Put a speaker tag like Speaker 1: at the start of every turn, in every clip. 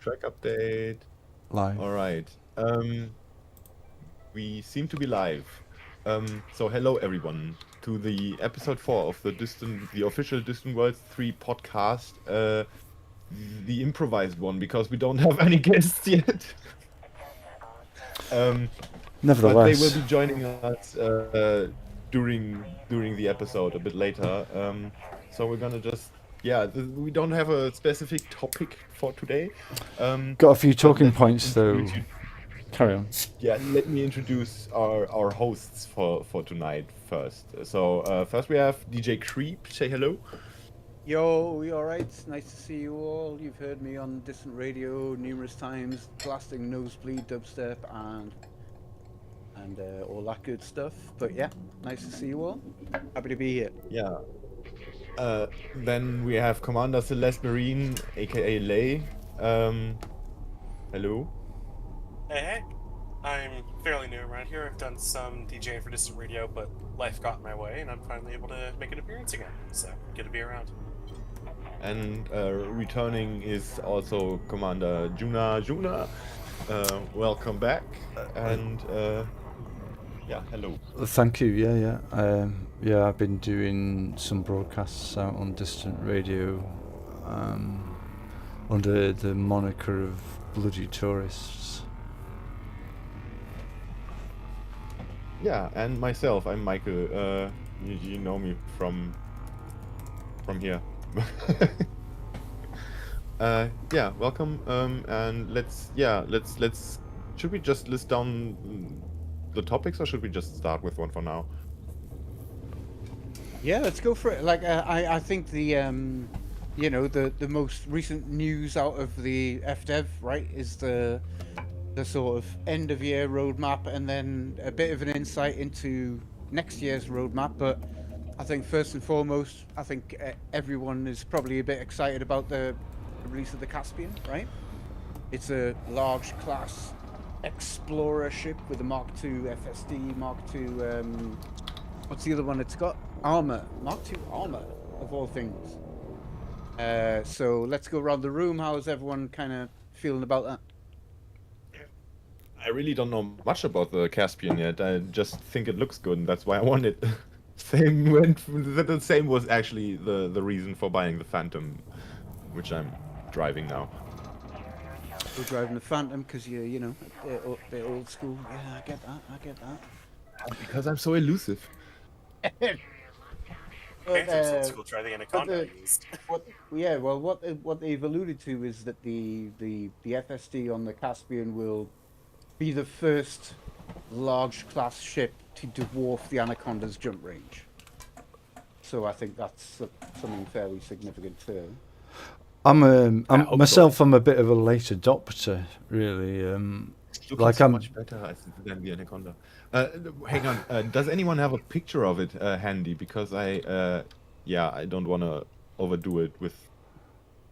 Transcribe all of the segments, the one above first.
Speaker 1: Track update.
Speaker 2: Live.
Speaker 1: All right. We seem to be live. So hello everyone to the episode 4 of the official Distant Worlds 3 podcast. The improvised one because we don't have any guests yet. But they will
Speaker 2: Nevertheless,
Speaker 1: be joining us during the episode a bit later. So we're gonna just we don't have a specific topic for today.
Speaker 2: got a few
Speaker 1: But
Speaker 2: talking
Speaker 1: let me
Speaker 2: points though.
Speaker 1: introduce you.
Speaker 2: Carry on.
Speaker 1: Yeah, let me introduce our hosts for tonight first. So first we have DJ Creep. Say hello.
Speaker 3: Yo, you alright? Nice to see you all. You've heard me on Distant Radio numerous times, blasting nosebleed dubstep and all that good stuff. But yeah, nice to see you all. Happy to be here.
Speaker 1: Yeah. Then we have Commander Celeste Marine, aka Lay. Hello.
Speaker 4: Hey, I'm fairly new around here. I've done some DJing for Distant Radio, but life got in my way, and I'm finally able to make an appearance again. So, good to be around.
Speaker 1: And returning is also Commander Juna. Welcome back. And hello.
Speaker 2: Thank you. Yeah. I've been doing some broadcasts out on Distant Radio under the moniker of Bloody Tourists.
Speaker 1: Yeah, and myself, I'm Michael. You know me from here. Welcome. And let's. Should we just list down the topics, or should we just start with one for now?
Speaker 3: Yeah, let's go for it. Like I think the the most recent news out of the FDev, right, is the sort of end of year roadmap, and then a bit of an insight into next year's roadmap. But I think first and foremost, I think everyone is probably a bit excited about the release of the Caspian, right? It's a large class explorer ship with a Mark II FSD, Mark II. What's the other one it's got? Armor, Mark II armor, of all things. So let's go around the room. How's everyone kind of feeling about that?
Speaker 1: I really don't know much about the Caspian yet. I just think it looks good, and that's why I want it. The same was actually the reason for buying the Phantom, which I'm driving now.
Speaker 3: You're driving the Phantom because you're, a bit old school. Yeah, I get that.
Speaker 1: Because I'm so elusive.
Speaker 4: Phantom's old school, try the Anaconda at least.
Speaker 3: What they've alluded to is that the FSD on the Caspian will be the first large class ship to dwarf the Anaconda's jump range. So I think that's something fairly significant too.
Speaker 2: I'm a bit of a late adopter, really.
Speaker 1: Looks so much better than the Anaconda. Hang on. Does anyone have a picture of it handy? Because I don't want to overdo it with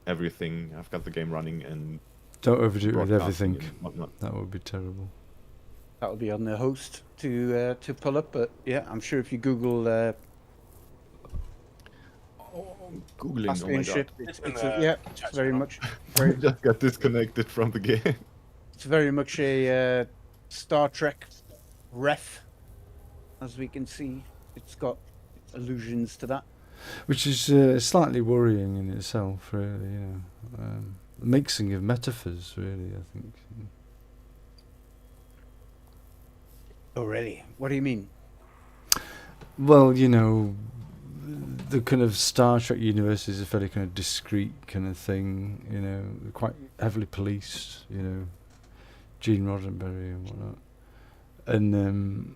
Speaker 1: everything. I've got the game running and
Speaker 2: don't overdo it with everything.
Speaker 1: Whatnot.
Speaker 2: That would be terrible.
Speaker 3: That would be on the host to pull up, but yeah, I'm sure if you Google
Speaker 1: Googling.
Speaker 3: Caspian
Speaker 1: Oh my
Speaker 3: ship,
Speaker 1: god!
Speaker 3: it's very much.
Speaker 1: I just got disconnected from the game.
Speaker 3: It's very much a Star Trek ref, as we can see. It's got allusions to that,
Speaker 2: which is slightly worrying in itself, really. Mixing of metaphors, really. I think.
Speaker 3: Oh, really? What do you mean?
Speaker 2: Well, the kind of Star Trek universe is a fairly kind of discreet kind of thing, quite heavily policed, Gene Roddenberry and whatnot. And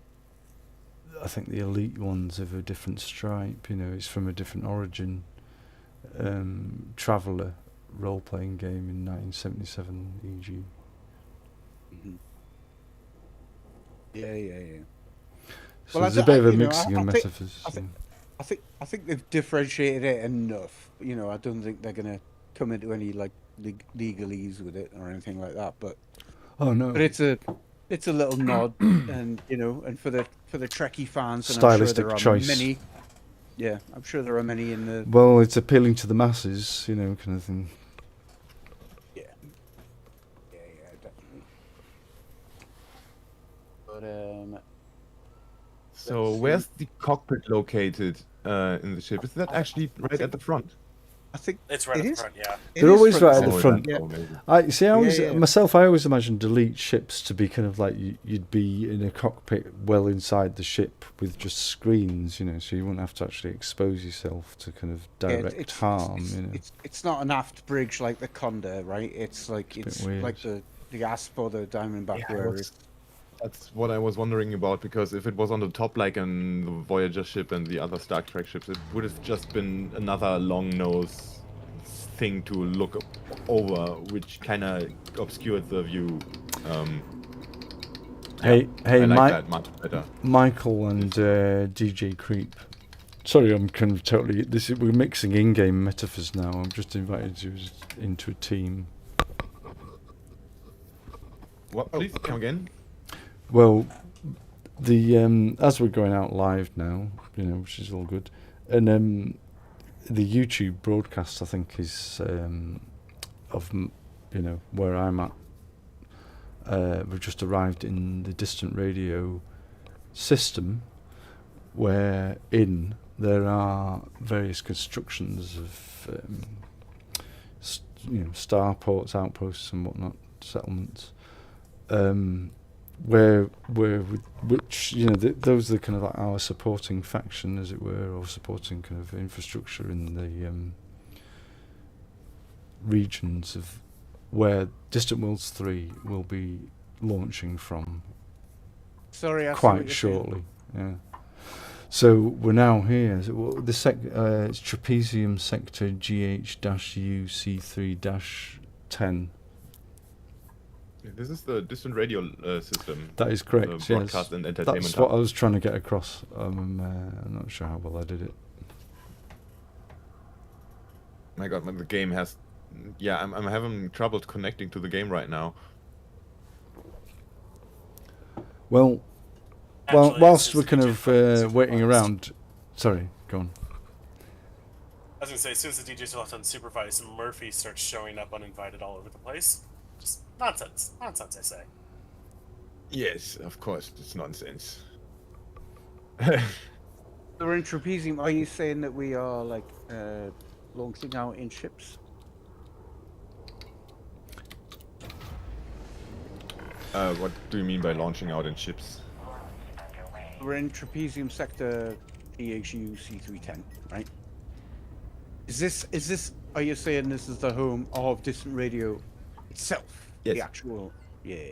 Speaker 2: I think the elite ones have a different stripe, it's from a different origin. Traveller role-playing game in 1977, e.g.
Speaker 3: Mm-hmm. Yeah.
Speaker 2: So there's a bit of a mixing of metaphors.
Speaker 3: I think they've differentiated it enough. I don't think they're gonna come into any like legalese with it or anything like that. But
Speaker 2: oh no,
Speaker 3: but it's a little nod, and and for the Trekkie fans, and
Speaker 2: stylistic
Speaker 3: I'm sure there
Speaker 2: choice.
Speaker 3: Are many. Yeah, I'm sure there are many in the.
Speaker 2: Well, it's appealing to the masses, kind of thing.
Speaker 3: Yeah. But
Speaker 1: So
Speaker 3: Let's
Speaker 1: where's the cockpit located in the ship? Is that actually right at the front?
Speaker 3: I think
Speaker 4: It's right
Speaker 3: it
Speaker 4: at the
Speaker 3: is.
Speaker 4: front, yeah.
Speaker 3: It
Speaker 2: They're
Speaker 3: is
Speaker 2: always
Speaker 3: front
Speaker 2: right at
Speaker 3: and
Speaker 2: the
Speaker 3: center.
Speaker 2: front.
Speaker 1: That's
Speaker 3: Yeah.
Speaker 1: amazing.
Speaker 2: I see. I always
Speaker 3: Yeah.
Speaker 2: myself. I always imagined elite ships to be kind of like you'd be in a cockpit well inside the ship with just screens, you know, so you wouldn't have to actually expose yourself to kind of
Speaker 3: Yeah,
Speaker 2: direct harm,
Speaker 3: it's,
Speaker 2: you know.
Speaker 3: it's not an aft bridge like the Conda, right? It's like
Speaker 2: It's a bit
Speaker 3: it's
Speaker 2: weird.
Speaker 3: like the Asp or the Diamondback,
Speaker 1: Yeah,
Speaker 3: where it's
Speaker 1: that's what I was wondering about, because if it was on the top like in the Voyager ship and the other Star Trek ships, it would have just been another long nose thing to look over, which kind of obscured the view.
Speaker 2: Hey,
Speaker 1: I like
Speaker 2: Mike,
Speaker 1: that much better.
Speaker 2: Michael and DJ Creep. Sorry, I'm kind of totally. We're mixing in-game metaphors now. I'm just invited you into a team.
Speaker 1: What? Please come again.
Speaker 2: Well, the as we're going out live now, you know, which is all good, and the YouTube broadcast, I think, is of you know where I'm at. We've just arrived in the distant radio system, wherein there are various constructions of you know, starports, outposts, and whatnot, settlements. Which you know those are the kind of like our supporting faction, as it were, or supporting kind of infrastructure in the regions of where Distant Worlds 3 will be launching from
Speaker 3: sorry, I see what
Speaker 2: quite
Speaker 3: you're
Speaker 2: shortly. Yeah. So we're now here. So it's Trapezium Sector GH-UC3-10.
Speaker 1: This is the distant radio system.
Speaker 2: That is correct. Yes.
Speaker 1: Broadcast and entertainment.
Speaker 2: That's what I was trying to get across. I'm not sure how well I did it.
Speaker 1: My God, the game has. Yeah, I'm having trouble connecting to the game right now.
Speaker 2: Well,
Speaker 4: Actually,
Speaker 2: whilst
Speaker 4: since
Speaker 2: we're
Speaker 4: the
Speaker 2: kind
Speaker 4: DJ
Speaker 2: of
Speaker 4: button's
Speaker 2: waiting
Speaker 4: supervised-
Speaker 2: around. Sorry, go on.
Speaker 4: I was gonna say, as soon as the DJ's left unsupervised, Murphy starts showing up uninvited all over the place. Just nonsense. Nonsense, I say.
Speaker 1: Yes, of course, it's nonsense.
Speaker 3: saying. So we're in Trapezium. Are you saying that we are like launching out in ships?
Speaker 1: What do you mean by launching out in ships?
Speaker 3: We're in Trapezium Sector GHU-C310, right? Is this? Are you saying this is the home of Distant Radio itself?
Speaker 1: Yes.
Speaker 3: The actual. Yeah.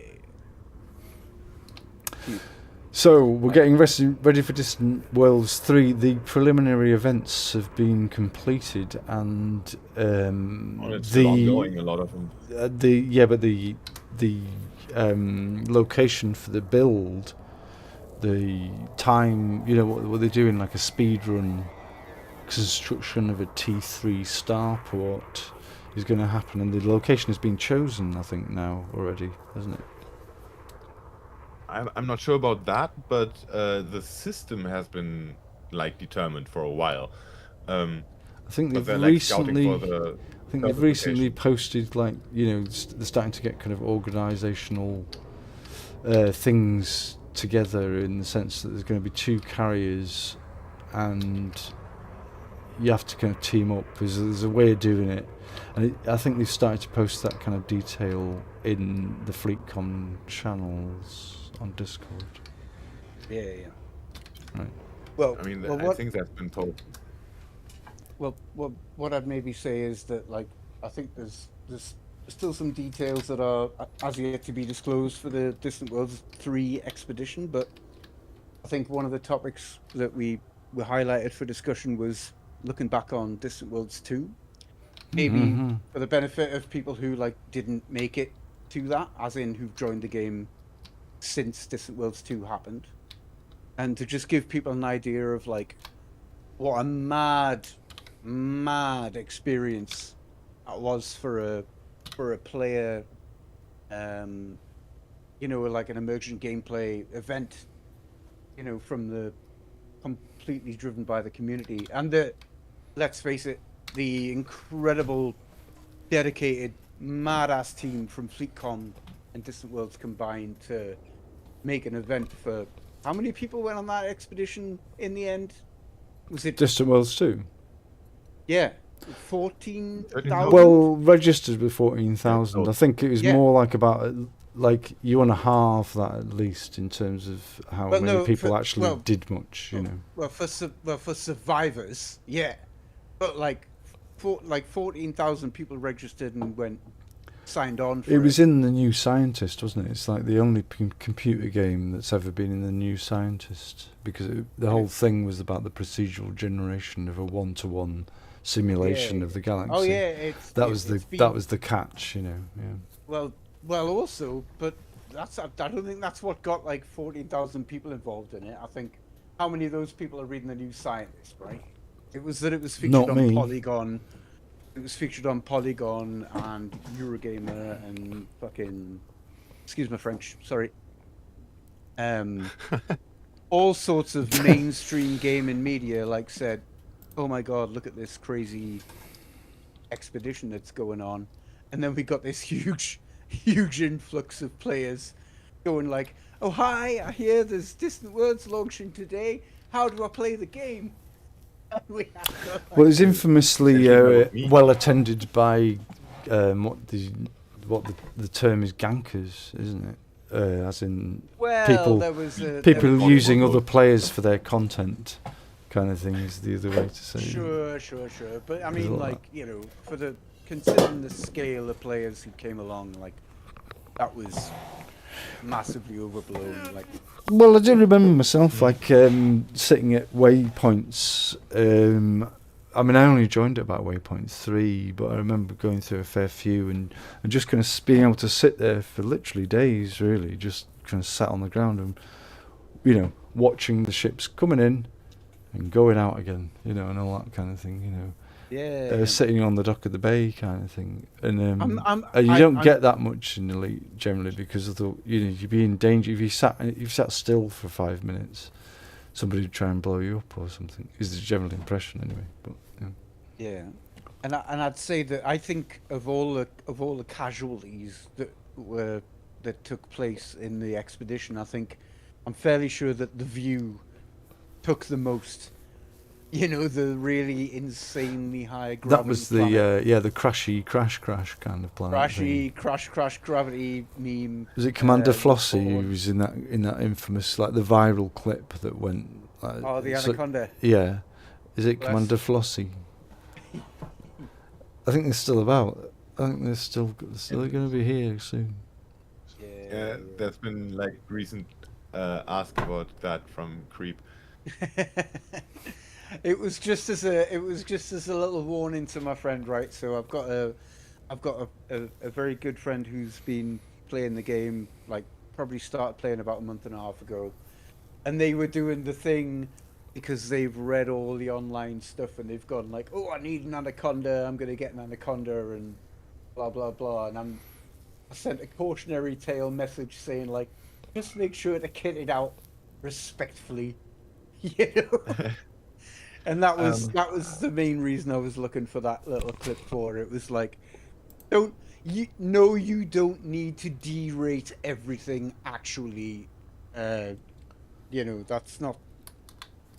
Speaker 2: So we're getting ready for Distant Worlds 3. The preliminary events have been completed, and
Speaker 1: It's still ongoing, a lot of them.
Speaker 2: the location for the build, the time, you know, what they're doing, like a speed run construction of a T3 starport is going to happen, and the location has been chosen, I think, now already, hasn't it?
Speaker 1: I'm not sure about that, but the system has been like determined for a while.
Speaker 2: I think
Speaker 1: But
Speaker 2: they've
Speaker 1: they're like scouting
Speaker 2: recently.
Speaker 1: for the
Speaker 2: I think they've recently
Speaker 1: certification.
Speaker 2: posted, like, you know, they're starting to get kind of organisational things together, in the sense that there's going to be 2 carriers, and you have to kind of team up. There's a way of doing it, and I think they've started to post that kind of detail in the FleetCon channels on Discord.
Speaker 3: Yeah.
Speaker 2: Right.
Speaker 3: Well,
Speaker 1: I mean,
Speaker 3: well,
Speaker 1: I
Speaker 3: what,
Speaker 1: think that's been told.
Speaker 3: well, what I'd maybe say is that, like, I think there's still some details that are as yet to be disclosed for the Distant Worlds 3 expedition, but I think one of the topics that we were highlighted for discussion was looking back on Distant Worlds 2. Maybe
Speaker 2: Mhm.
Speaker 3: for the benefit of people who like didn't make it to that, as in who've joined the game since Distant Worlds 2 happened, and to just give people an idea of like what a mad experience that was for a player, you know, like an emergent gameplay event, you know, from the completely driven by the community, and the, let's face it, the incredible, dedicated, mad-ass team from FleetCon and Distant Worlds combined to make an event for how many people went on that expedition in the end? Was it
Speaker 2: Distant Worlds 2.
Speaker 3: yeah, 14,000?
Speaker 2: Well, registered with 14,000. I think it was
Speaker 3: Yeah.
Speaker 2: more like about like you want to halve that at least in terms of how
Speaker 3: Well,
Speaker 2: many
Speaker 3: no,
Speaker 2: people actually did much.
Speaker 3: Well, for survivors, yeah, but like 14,000 people registered and signed on for
Speaker 2: It was in The New Scientist, wasn't it? It's like the only computer game that's ever been in The New Scientist, because the whole thing was about the procedural generation of a one-to-one simulation of the galaxy.
Speaker 3: Oh yeah,
Speaker 2: that was the catch, Yeah.
Speaker 3: Well, also, but I don't think that's what got like 14,000 people involved in it. I think how many of those people are reading The New Scientist, right? It was featured
Speaker 2: Not
Speaker 3: on
Speaker 2: me.
Speaker 3: Polygon. It was featured on Polygon and Eurogamer and fucking, excuse my French, sorry. All sorts of mainstream gaming media like said, "Oh my God, look at this crazy expedition that's going on," and then we got this huge influx of players going like, "Oh hi, I hear there's Distant Worlds launching today. How do I play the game?"
Speaker 2: Well, it's infamously well attended by what the term is gankers, isn't it? As in people using other players for their content, kind of thing is the other way to say it.
Speaker 3: Sure. But I mean, like, considering the scale of players who came along, like, that was massively overblown. Like,
Speaker 2: well, I do remember myself like sitting at waypoints. I mean, I only joined at about waypoint 3, but I remember going through a fair few and just kind of being able to sit there for literally days, really, just kind of sat on the ground and, watching the ships coming in and going out again, and all that kind of thing,
Speaker 3: Yeah.
Speaker 2: sitting on the dock of the bay kind of thing. And you
Speaker 3: I'm
Speaker 2: don't get that much in Elite generally because of the, you'd be in danger if you sat still for 5 minutes. Somebody would try and blow you up or something. Is the general impression anyway. But
Speaker 3: yeah, and I'd say that I think of all the casualties that took place in the expedition, I'm fairly sure that the View took the most. The really insanely high gravity.
Speaker 2: That was the crashy crash kind of planet.
Speaker 3: Crashy crash gravity meme.
Speaker 2: Was it Commander Flossie who was in that infamous, like, the viral clip that went?
Speaker 3: The Anaconda.
Speaker 2: Yeah, is it Commander Flossie? I think they're still about. I think they're still going to be here soon.
Speaker 1: Yeah, there's been like recent ask about that from Creep.
Speaker 3: It was just as a little warning to my friend, right? So I've got a very good friend who's been playing the game, like, probably started playing about a month and a half ago, and they were doing the thing because they've read all the online stuff and they've gone like, "Oh, I need an Anaconda. I'm gonna get an Anaconda," and blah blah blah. And I sent a cautionary tale message saying, like, just make sure to kit it out respectfully, And that was the main reason I was looking for that little clip for. It was like, you don't need to derate everything. Actually, that's not.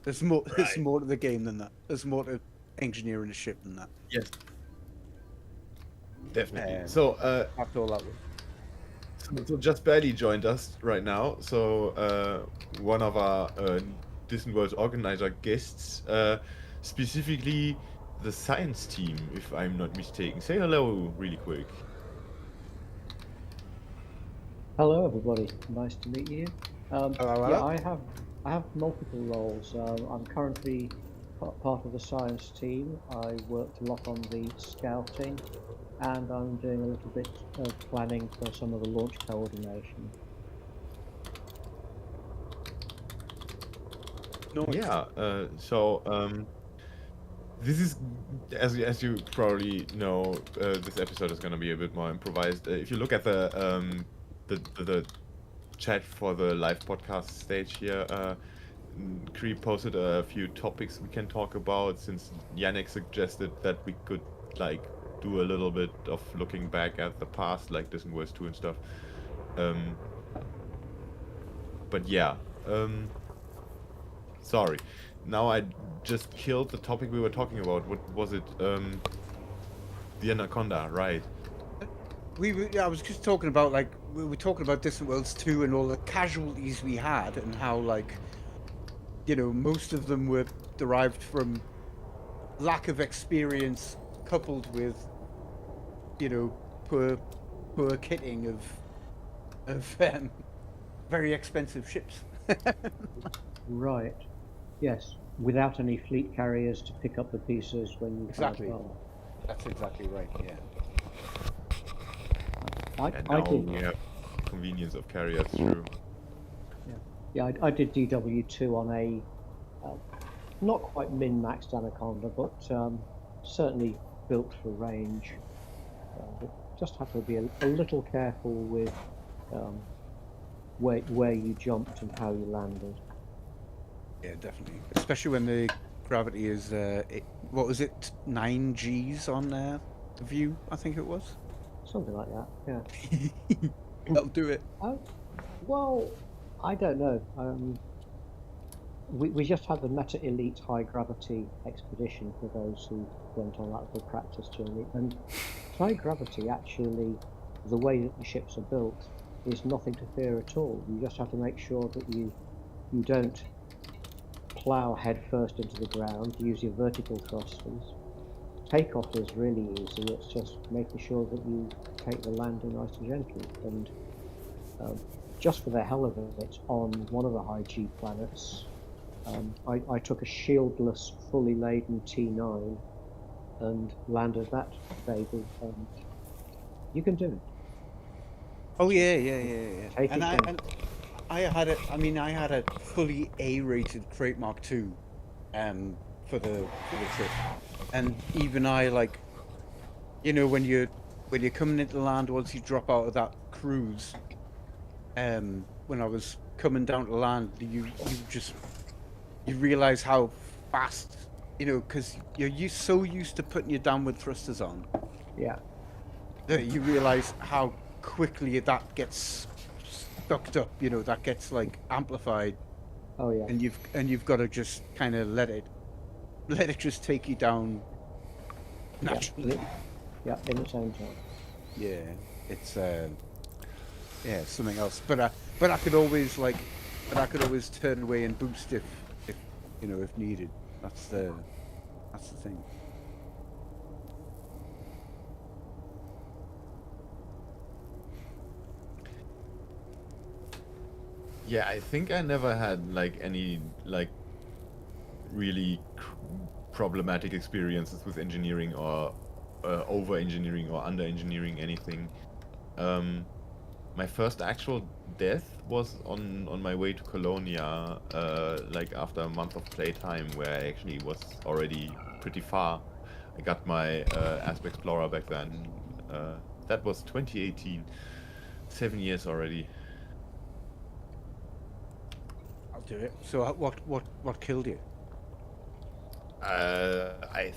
Speaker 3: There's more.
Speaker 1: Right.
Speaker 3: There's more to the game than that. There's more to engineering a ship than that.
Speaker 1: Yes. Definitely.
Speaker 3: After all that was.
Speaker 1: So just barely joined us right now. So one of our Distant Worlds organizer guests, specifically the science team, if I'm not mistaken. Say hello really quick.
Speaker 5: Hello, everybody. Nice to meet you.
Speaker 3: Hello.
Speaker 5: Yeah, I have multiple roles. I'm currently part of the science team. I worked a lot on the scouting, and I'm doing a little bit of planning for some of the launch coordination.
Speaker 1: Yeah. This is, as you probably know, this episode is going to be a bit more improvised. If you look at the chat for the live podcast stage here, Creep posted a few topics we can talk about, since Yannick suggested that we could like do a little bit of looking back at the past, like Distant Worlds 2 and stuff. But yeah, sorry. Now I just killed the topic we were talking about. What was it? The Anaconda, right?
Speaker 3: I was just talking about, like, we were talking about Distant Worlds 2 and all the casualties we had, and how, like, most of them were derived from lack of experience coupled with, poor kitting of very expensive ships.
Speaker 5: Right. Yes. Without any fleet carriers to pick up the pieces when you
Speaker 3: Exactly.
Speaker 5: find them.
Speaker 3: That's exactly right. Yeah.
Speaker 1: And
Speaker 5: I
Speaker 1: now
Speaker 5: did.
Speaker 1: we have convenience of carriers through.
Speaker 5: Yeah, I did DW2 on a not quite min-maxed Anaconda, but certainly built for range. But just have to be a little careful with where you jumped and how you landed.
Speaker 3: Yeah, definitely. Especially when the gravity is what was it, 9 Gs on the view? I think it was.
Speaker 5: Something like that. Yeah.
Speaker 3: That'll do it.
Speaker 5: Well, I don't know. We just had the Meta Elite High Gravity expedition for those who went on that little practice journey. And high gravity, actually, the way that the ships are built, is nothing to fear at all. You just have to make sure that you don't plow head first into the ground. Use your vertical thrusters. Takeoff is really easy. It's just making sure that you take the landing nice and gently. And just for the hell of it, on one of the high G planets, I took a shieldless, fully laden T9 and landed that baby, and you can do it.
Speaker 3: Oh yeah.
Speaker 5: Take
Speaker 3: And
Speaker 5: it
Speaker 3: I had it. I mean, I had a fully A-rated Crate Mark II, for the trip, and even I, like, when you're coming into land, once you drop out of that cruise, when I was coming down to land, you realize how fast, because you're so used to putting your downward thrusters on,
Speaker 5: Yeah.
Speaker 3: that you realize how quickly that gets sucked up, that gets like amplified,
Speaker 5: Oh yeah.
Speaker 3: and you've got to just kind of let it just take you down naturally.
Speaker 5: Yeah, in its own time.
Speaker 3: Yeah, it's something else. But I could always turn away and boost if needed. That's the thing.
Speaker 1: Yeah, I think I never had like any like really problematic experiences with engineering or over engineering or under engineering anything. My first actual death was on my way to Colonia, like after a month of playtime, where I actually was already pretty far. I got my Asp Explorer back then. That was 2018, 7 years already.
Speaker 3: I'll do it. So what killed you?
Speaker 1: I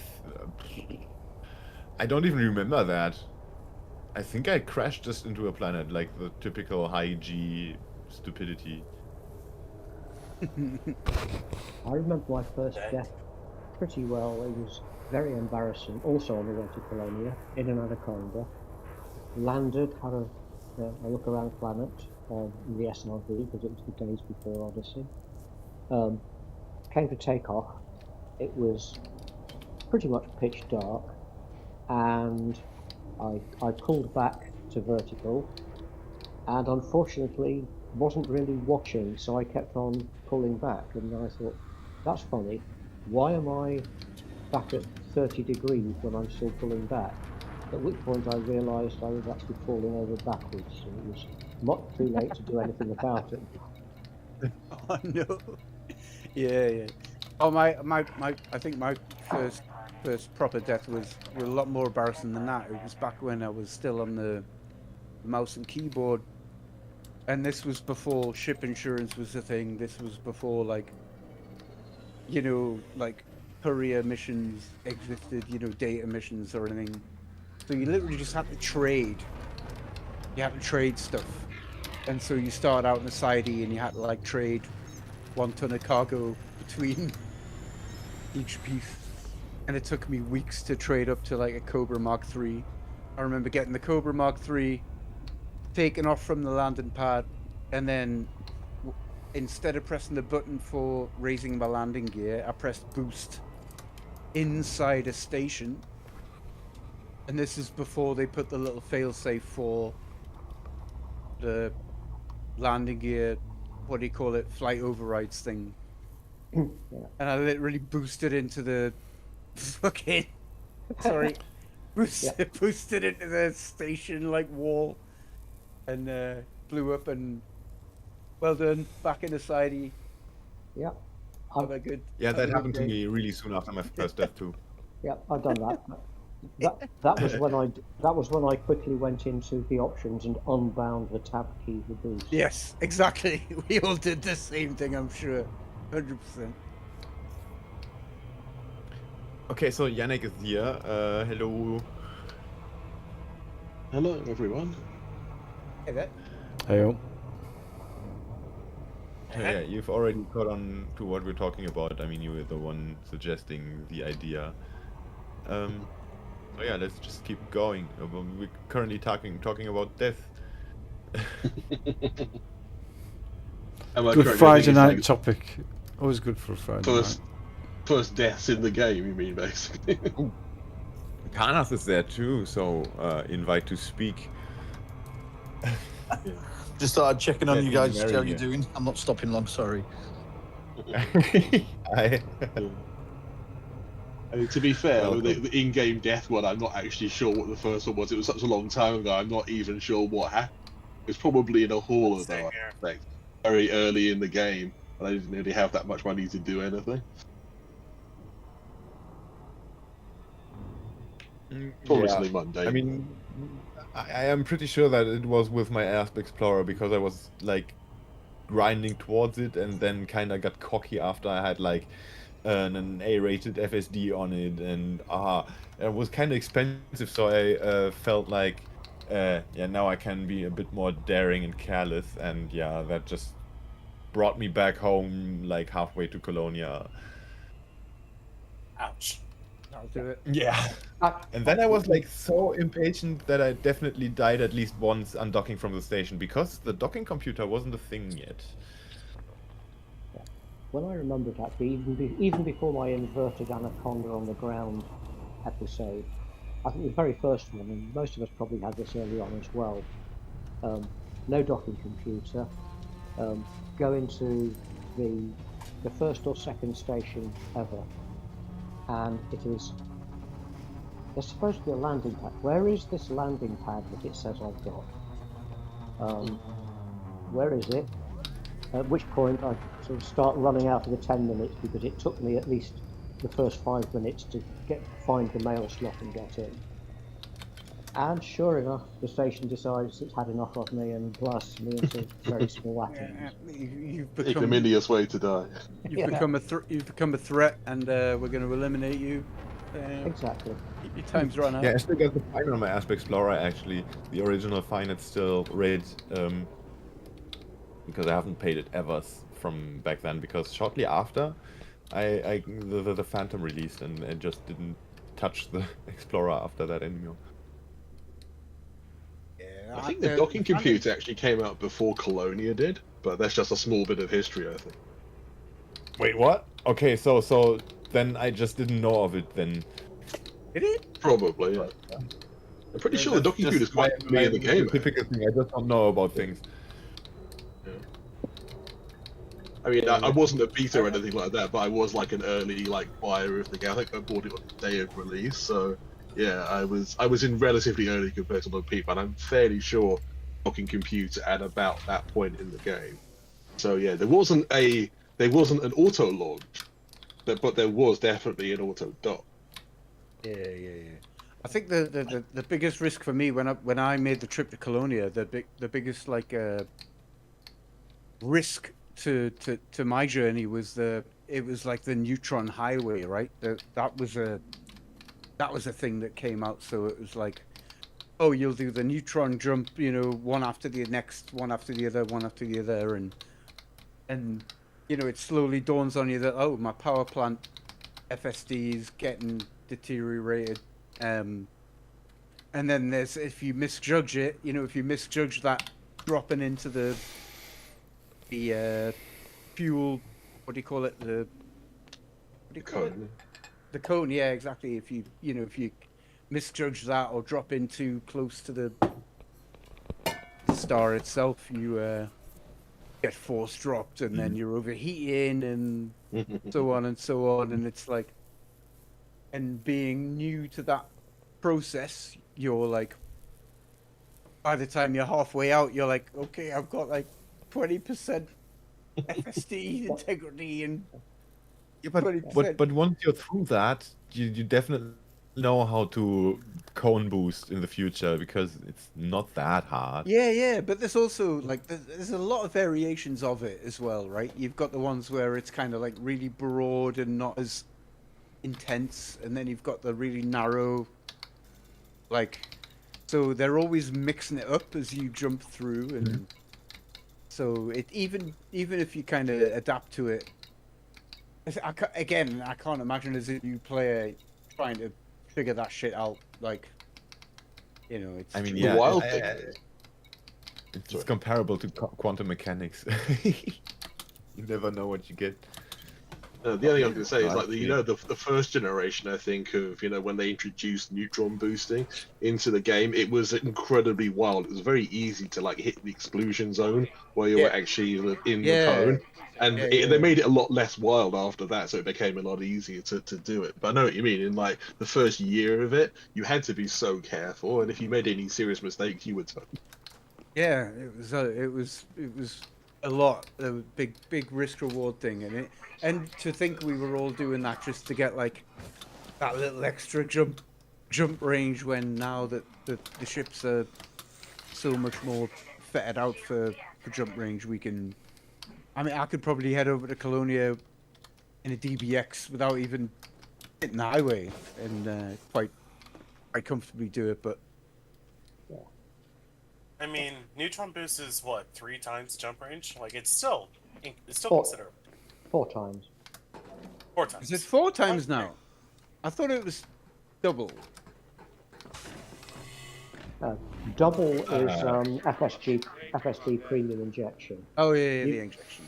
Speaker 1: don't even remember that. I think I crashed just into a planet, like the typical high G stupidity.
Speaker 5: I remember my first death pretty well. It was very embarrassing. Also on the way to Colonia, in an Anaconda. Landed, had a look around the planet in the SRV, because it was the days before Odyssey. Came to take off. It was pretty much pitch dark, and I pulled back to vertical, and unfortunately wasn't really watching, so I kept on pulling back, and I thought, that's funny, why am I back at 30 degrees when I'm still pulling back? At which point I realised I was actually falling over backwards, and it was not too late to do anything about it.
Speaker 3: Oh no. Yeah. Oh my I think my first proper death was a lot more embarrassing than that. It was back when I was still on the mouse and keyboard, and this was before ship insurance was a thing. This was before, like, like courier missions existed, data missions or anything. So you literally just had to trade. You had to trade stuff. And so you start out in the sidey and you had to like trade 1 ton of cargo between each piece. And it took me weeks to trade up to like a Cobra Mark III. I remember getting the Cobra Mark III, taking off from the landing pad, and then instead of pressing the button for raising my landing gear, I pressed boost inside a station. And this is before they put the little failsafe for the landing gear, what do you call it, flight overrides thing.
Speaker 5: Yeah.
Speaker 3: And I literally boosted into the fucking sorry, boosted into the station like wall, and blew up. And well done, back in the sidey.
Speaker 5: Yeah.
Speaker 3: Have a good.
Speaker 1: Yeah,
Speaker 3: have
Speaker 1: that
Speaker 3: a good
Speaker 1: happened to
Speaker 3: day.
Speaker 1: me really soon after my first death too.
Speaker 5: Yeah, I've done that. That was when I quickly went into the options and unbound the tab key with boost.
Speaker 3: Yes, exactly. We all did the same thing, I'm sure. 100%.
Speaker 1: Okay, so Yannick is here. Hello.
Speaker 6: Hello, everyone.
Speaker 3: Hey there.
Speaker 2: Hey,
Speaker 1: So yeah, you've already caught on to what we're talking about. I mean, you were the one suggesting the idea. So yeah, let's just keep going. We're currently talking about death.
Speaker 2: good Friday night topic. Always good for a Friday night.
Speaker 6: First deaths in the game, you mean, basically?
Speaker 1: Karnas is there too, so invite to speak.
Speaker 7: Just started checking on you guys,
Speaker 1: Very
Speaker 7: how you
Speaker 1: good.
Speaker 7: doing? I'm not stopping long, sorry.
Speaker 1: I...
Speaker 6: I mean, to be fair,
Speaker 1: Welcome.
Speaker 6: the in-game death one, I'm not actually sure what the first one was. It was such a long time ago, I'm not even sure what happened. It was probably in a hauler,
Speaker 4: Same
Speaker 6: though,
Speaker 4: here.
Speaker 6: I expect. Very early in the game, and I didn't really have that much money to do anything. Obviously mundane.
Speaker 1: I mean, I am pretty sure that it was with my Asp Explorer because I was like grinding towards it and then kind of got cocky after I had like an A-rated FSD on it, and it was kind of expensive, so I felt like yeah, now I can be a bit more daring and careless, and yeah, that just brought me back home like halfway to Colonia.
Speaker 4: Ouch.
Speaker 3: I'll do it.
Speaker 1: Yeah. And then I was like so impatient that I definitely died at least once undocking from the station because the docking computer wasn't a thing yet.
Speaker 5: When I remember that, even before my inverted anaconda on the ground episode, I think the very first one, and most of us probably had this early on as well, no docking computer, go into the first or second station ever, and there's supposed to be a landing pad. Where is this landing pad that it says I've got? Where is it? At which point I sort of start running out of the 10 minutes because it took me at least the first 5 minutes to find the mail slot and get in. And sure enough, the station decides it's had enough of me and blasts me into very small atoms.
Speaker 3: You've
Speaker 6: The
Speaker 3: become
Speaker 6: ignominious way to die.
Speaker 3: you've become a threat, and we're going to eliminate you.
Speaker 5: Exactly.
Speaker 3: Your time's run out.
Speaker 1: Yeah, I still got the fine on my Asp Explorer actually. The original fine is still red. Because I haven't paid it ever from back then, because shortly after the Phantom released and I just didn't touch the Explorer after that anymore.
Speaker 3: Yeah,
Speaker 6: I think the docking computer actually came out before Colonia did, but that's just a small bit of history, I think.
Speaker 1: Wait, what? Okay, so then I just didn't know of it then.
Speaker 3: Did it?
Speaker 6: Probably, yeah. I'm pretty sure the docking computer is quite
Speaker 1: my
Speaker 6: me in the game.
Speaker 1: typical thing. I just don't know about things.
Speaker 6: I mean, I wasn't a beta or anything like that, but I was like an early buyer of the game. I think I bought it on the day of release, so yeah, I was in relatively early compared to other people, and I'm fairly sure docking computer at about that point in the game. So yeah, there wasn't an auto launch, but there was definitely an auto dock.
Speaker 3: Yeah. I think the biggest risk for me when I made the trip to Colonia, the biggest risk to my journey was it was like the neutron highway, right? That was a thing that came out, so it was like oh, you'll do the neutron jump, you know, one after the next, one after the other, one after the other, and you know, it slowly dawns on you that, oh, my power plant FSD is getting deteriorated. And then there's, if you misjudge it, you know, if you misjudge that dropping into the fuel, what do you call it? The what do you call it? The cone, yeah, exactly. If you know, if you misjudge that or drop in too close to the star itself, you get force dropped, and then you're overheating, and so on and so on. And it's like, and being new to that process, you're like, by the time you're halfway out, you're like, okay, I've got like 20% FSD integrity and
Speaker 1: Yeah,
Speaker 3: 20%.
Speaker 1: but once you're through that, you definitely know how to cone boost in the future because it's not that hard.
Speaker 3: Yeah, but there's also like there's a lot of variations of it as well, right? You've got the ones where it's kind of like really broad and not as intense, and then you've got the really narrow, like, so they're always mixing it up as you jump through, and so it even if you kind of adapt to it, I can't imagine as a new player trying to figure that shit out, like, you know, it's
Speaker 1: I mean,
Speaker 6: The
Speaker 1: yeah,
Speaker 6: wild thing
Speaker 1: it's
Speaker 6: Sorry.
Speaker 1: comparable to quantum mechanics. You never know what you get.
Speaker 6: The other thing I was going to say is
Speaker 1: Right,
Speaker 6: like
Speaker 1: yeah.
Speaker 6: the first generation. I think of when they introduced neutron boosting into the game, it was incredibly wild. It was very easy to like hit the exclusion zone where you were
Speaker 3: Yeah.
Speaker 6: actually in the
Speaker 3: Yeah.
Speaker 6: cone, and
Speaker 3: Yeah.
Speaker 6: they made it a lot less wild after that, so it became a lot easier to do it. But I know what you mean. In like the first year of it, you had to be so careful, and if you made any serious mistakes, you would.
Speaker 3: Yeah, it was a lot, a big risk reward thing, and to think we were all doing that just to get like that little extra jump range, when now that the ships are so much more fitted out for jump range, we can. I mean, I could probably head over to Colonia in a DBX without even hitting the highway, and quite comfortably do it, but.
Speaker 4: I mean, neutron boost is what, 3 times jump range? Like it's still
Speaker 5: Four.
Speaker 4: considerable.
Speaker 5: 4 times.
Speaker 4: 4 times.
Speaker 3: Is it 4 times
Speaker 4: Okay.
Speaker 3: now? I thought it was double.
Speaker 5: Double is FSD premium injection.
Speaker 3: Oh yeah,
Speaker 5: You-
Speaker 3: the injection.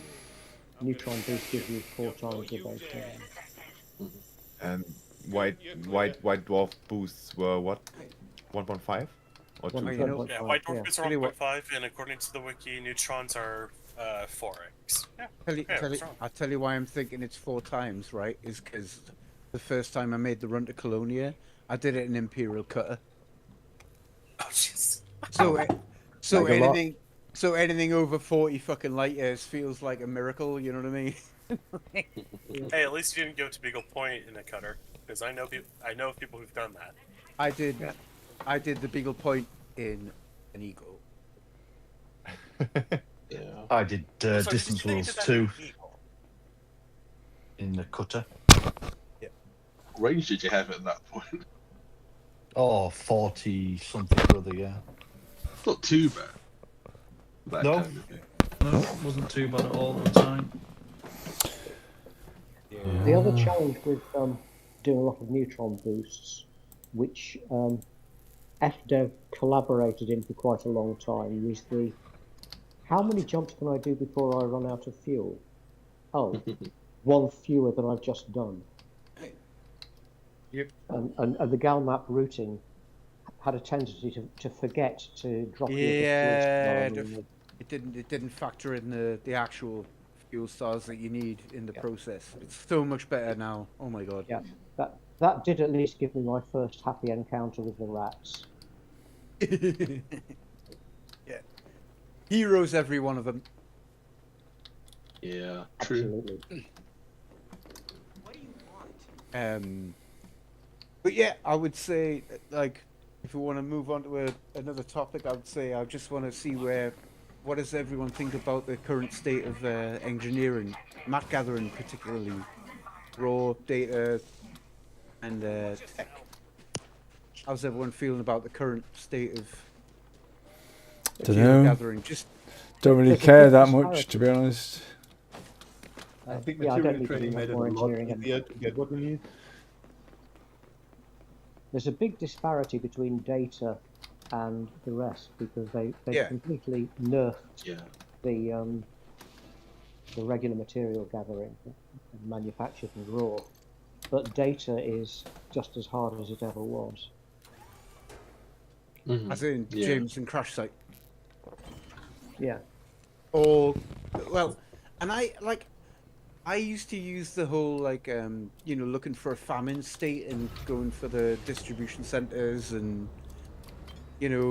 Speaker 5: Neutron boost gives you 4 times the base damage.
Speaker 1: And white dwarf boosts were what? 1.5 or 2?
Speaker 5: One-
Speaker 3: Oh, you know-
Speaker 5: 1.5,
Speaker 4: Yeah, white dwarf
Speaker 5: yeah.
Speaker 4: boosts are
Speaker 3: Tell you what.
Speaker 4: 1.5, and according to the wiki, neutrons are 4x. Yeah.
Speaker 3: I'll tell you why I'm thinking it's 4 times, right? Is because the first time I made the run to Colonia, I did it in Imperial Cutter.
Speaker 4: Oh jeez.
Speaker 3: So
Speaker 5: Like a lot.
Speaker 3: anything over 40 fucking light years feels like a miracle. You know what I mean?
Speaker 4: Hey, at least you didn't go to Beagle Point in a cutter, because I know people who've done that.
Speaker 3: I did the Beagle Point in an Eagle.
Speaker 6: Yeah.
Speaker 7: I did
Speaker 4: So
Speaker 7: distance
Speaker 4: did you
Speaker 7: rules
Speaker 4: think that
Speaker 7: 2
Speaker 4: in Eagle?
Speaker 7: in the cutter.
Speaker 6: What range did you have at that point?
Speaker 7: Oh, 40 something brother, yeah.
Speaker 6: It's not too bad. That
Speaker 7: No.
Speaker 6: kind of-
Speaker 7: No, it wasn't too bad at all at the time.
Speaker 5: The other challenge with doing a lot of neutron boosts, which FDev collaborated in for quite a long time, was the how many jumps can I do before I run out of fuel? Oh, 1 fewer than I've just done.
Speaker 3: Yep.
Speaker 5: And the GAL map routing had a tendency to forget to drop you at
Speaker 3: Yeah,
Speaker 5: the fuel supply.
Speaker 3: it didn't factor in the actual fuel stars that you need in the process. It's so much better now. Oh my god.
Speaker 5: Yeah, that did at least give me my first happy encounter with the rats.
Speaker 3: Yeah. Heroes, every one of them.
Speaker 6: Yeah, true.
Speaker 5: Absolutely.
Speaker 3: But yeah, I would say, like, if we want to move on to another topic, I would say I just want to see what does everyone think about the current state of engineering, map gathering particularly, raw data, and tech. how's everyone feeling about the current state of
Speaker 2: Dunno.
Speaker 3: material gathering? Just
Speaker 2: Don't really
Speaker 5: There's a
Speaker 2: care
Speaker 5: big
Speaker 2: that much,
Speaker 5: disparity.
Speaker 2: to be honest.
Speaker 1: I think
Speaker 5: Yeah, I don't
Speaker 1: material
Speaker 5: need to do
Speaker 1: trading
Speaker 5: much
Speaker 1: made it a
Speaker 5: more
Speaker 1: lot
Speaker 5: engineering.
Speaker 1: easier to get what you need.
Speaker 5: There's a big disparity between data and the rest because they
Speaker 3: Yeah.
Speaker 5: completely nerfed
Speaker 6: Yeah.
Speaker 5: the regular material gathering, manufactured and raw. But data is just as hard as it ever was.
Speaker 3: as in
Speaker 6: Yeah.
Speaker 3: James and Crash Site.
Speaker 5: Yeah.
Speaker 3: Or well, and I used to use the whole looking for a famine state and going for the distribution centers and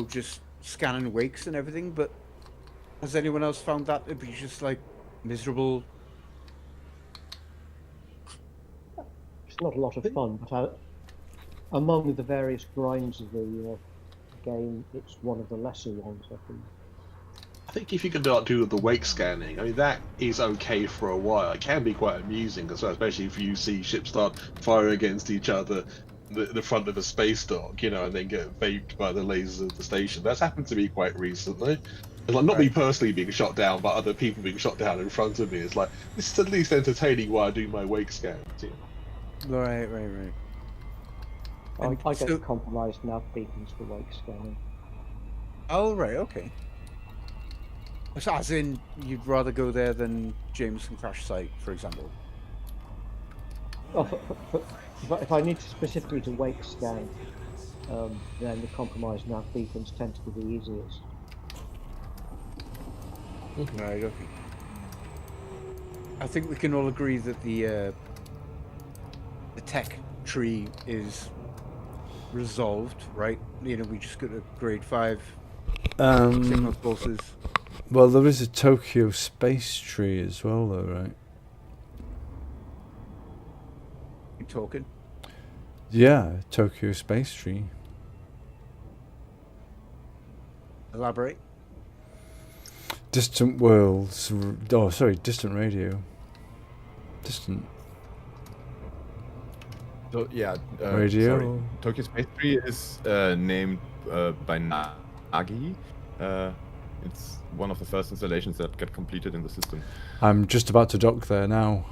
Speaker 3: just scanning wakes and everything. But has anyone else found that to be just like miserable?
Speaker 5: It's not a lot of fun, but among the various grinds of the game, it's one of the lesser ones, I think.
Speaker 6: I think if you can do the wake scanning, I mean that is okay for a while. It can be quite amusing as well, especially if you see ships start firing against each other, the front of a space dock, and then get vaped by the lasers of the station. That's happened to me quite recently. It's like not me
Speaker 3: Right.
Speaker 6: personally being shot down, but other people being shot down in front of me. It's like this is at least entertaining while I do my wake scans.
Speaker 3: Right. And
Speaker 5: I get
Speaker 3: so-
Speaker 5: compromised nav beacons for wake scanning.
Speaker 3: Oh right, okay. So as in, you'd rather go there than James and Crash Site, for example.
Speaker 5: Oh, if I need specifically to wake scan, then the compromised nav beacons tend to be the easiest.
Speaker 3: Right, okay. I think we can all agree that the tech tree is resolved, right? We just got a grade 5 signal courses.
Speaker 2: Well, there is a Tokyo space tree as well, though, right?
Speaker 3: You talking?
Speaker 2: Yeah, Tokyo space tree.
Speaker 3: Elaborate.
Speaker 2: Distant worlds. Oh, sorry, distant radio. Distant
Speaker 1: So yeah,
Speaker 2: radio.
Speaker 1: sorry. Tokyo Space Tree is named by Nagi. It's one of the first installations that get completed in the system.
Speaker 2: I'm just about to dock there now.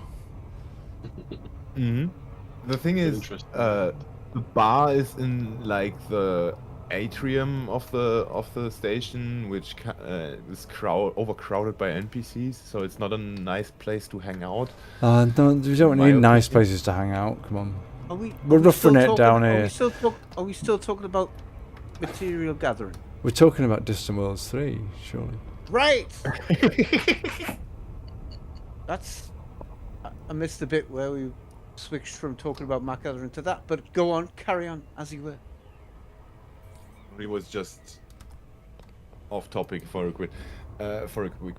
Speaker 1: Mm-hmm. The thing is,
Speaker 6: Interesting.
Speaker 1: the bar is in like the atrium of the station, which is overcrowded by NPCs, so it's not a nice place to hang out.
Speaker 2: No, we don't
Speaker 1: My
Speaker 2: need nice
Speaker 1: opinion.
Speaker 2: places to hang out. Come on.
Speaker 3: We're
Speaker 2: roughing
Speaker 3: still
Speaker 2: it
Speaker 3: talking,
Speaker 2: down
Speaker 3: Are
Speaker 2: here.
Speaker 3: we still talking about material gathering?
Speaker 2: We're talking about Distant Worlds 3, surely.
Speaker 3: Right. That's. I missed the bit where we switched from talking about map gathering to that. But go on, carry on as you were.
Speaker 1: It was just off topic for a quick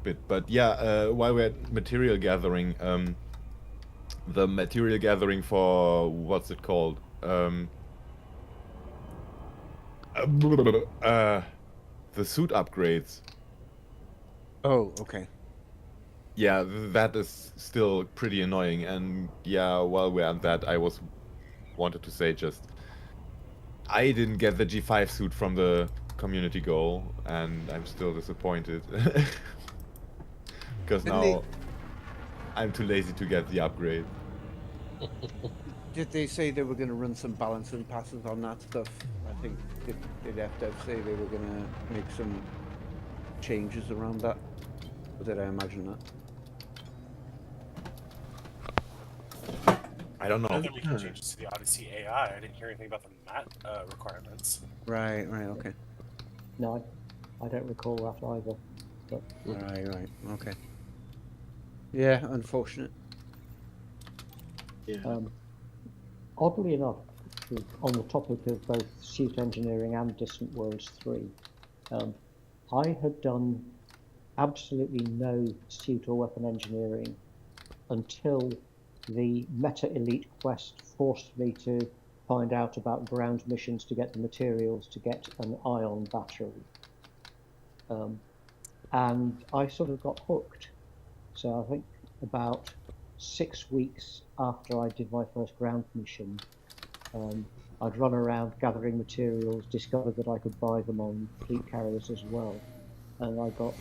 Speaker 1: bit. But yeah, while we're at material gathering, the material gathering for what's it called? The suit upgrades.
Speaker 3: Oh, okay.
Speaker 1: Yeah, that is still pretty annoying. And yeah, while we're at that, I wanted to say just I didn't get the G5 suit from the community goal, and I'm still disappointed. Because
Speaker 3: Didn't
Speaker 1: now I'm too lazy to get the upgrade.
Speaker 3: Did they say they were going to run some balancing passes on that stuff? I think did FDev say they were going to make some changes around that? Or did I imagine that?
Speaker 1: I don't know.
Speaker 4: Other we can changes to the Odyssey AI. I didn't hear anything about the mat requirements.
Speaker 3: Right, okay.
Speaker 5: No, I don't recall that either. But
Speaker 3: Right, okay. Yeah, unfortunate.
Speaker 6: Yeah.
Speaker 5: oddly enough, on the topic of both suit engineering and Distant Worlds 3, I had done absolutely no suit or weapon engineering until the Meta Elite quest forced me to find out about ground missions to get the materials to get an ion battery. And I sort of got hooked. So I think about 6 weeks after I did my first ground mission, I'd run around gathering materials, discovered that I could buy them on fleet carriers as well, and I got,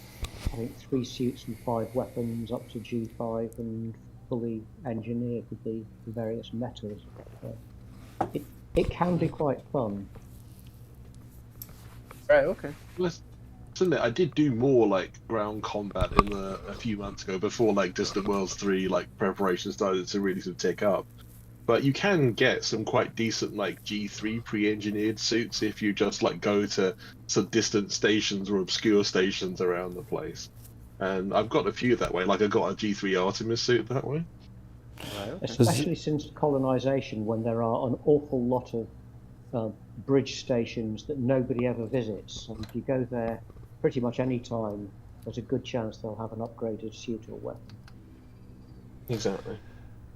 Speaker 5: I think, 3 suits and 5 weapons up to G5 and fully engineered with the various metas. It can be quite fun.
Speaker 3: Right. Okay.
Speaker 6: Listen, I did do more like ground combat in a few months ago before like Distant Worlds 3 like preparation started to really sort of tick up. But you can get some quite decent like G3 pre-engineered suits if you just like go to some distant stations or obscure stations around the place. And I've got a few that way. Like I got a G3 Artemis suit that way.
Speaker 3: Right. Okay.
Speaker 5: Especially since colonization, when there are an awful lot of bridge stations that nobody ever visits, and if you go there pretty much any time, there's a good chance they'll have an upgraded suit or weapon.
Speaker 6: Exactly.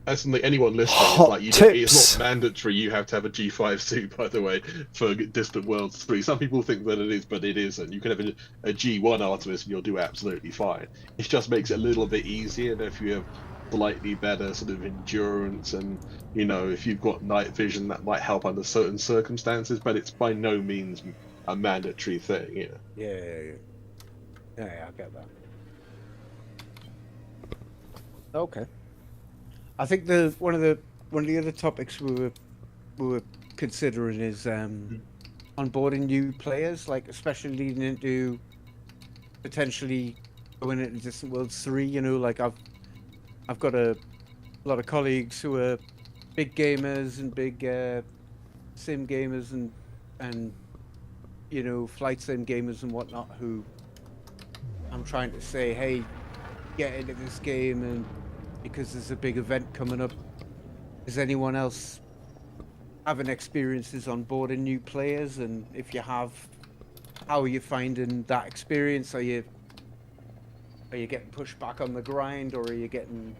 Speaker 6: That's something anyone listening is
Speaker 2: Hot
Speaker 6: like, it's
Speaker 2: tips.
Speaker 6: not mandatory you have to have a G5 suit, by the way, for Distant Worlds 3. Some people think that it is, but it isn't. You can have a G1 Artemis and you'll do absolutely fine. It just makes it a little bit easier, and if you have slightly better sort of endurance and, you know, if you've got night vision, that might help under certain circumstances, but it's by no means a mandatory thing, you know.
Speaker 3: Yeah, I get that. Okay. I think one of the other topics we were considering is onboarding new players, like especially leading into potentially going into Distant Worlds 3. You know, like I've got a lot of colleagues who are big gamers and big sim gamers and you know, flight sim gamers and whatnot, who I'm trying to say, hey, get into this game, and because there's a big event coming up. Is anyone else having experiences on boarding new players? And if you have, how are you finding that experience? Are you getting pushed back on the grind, or are you getting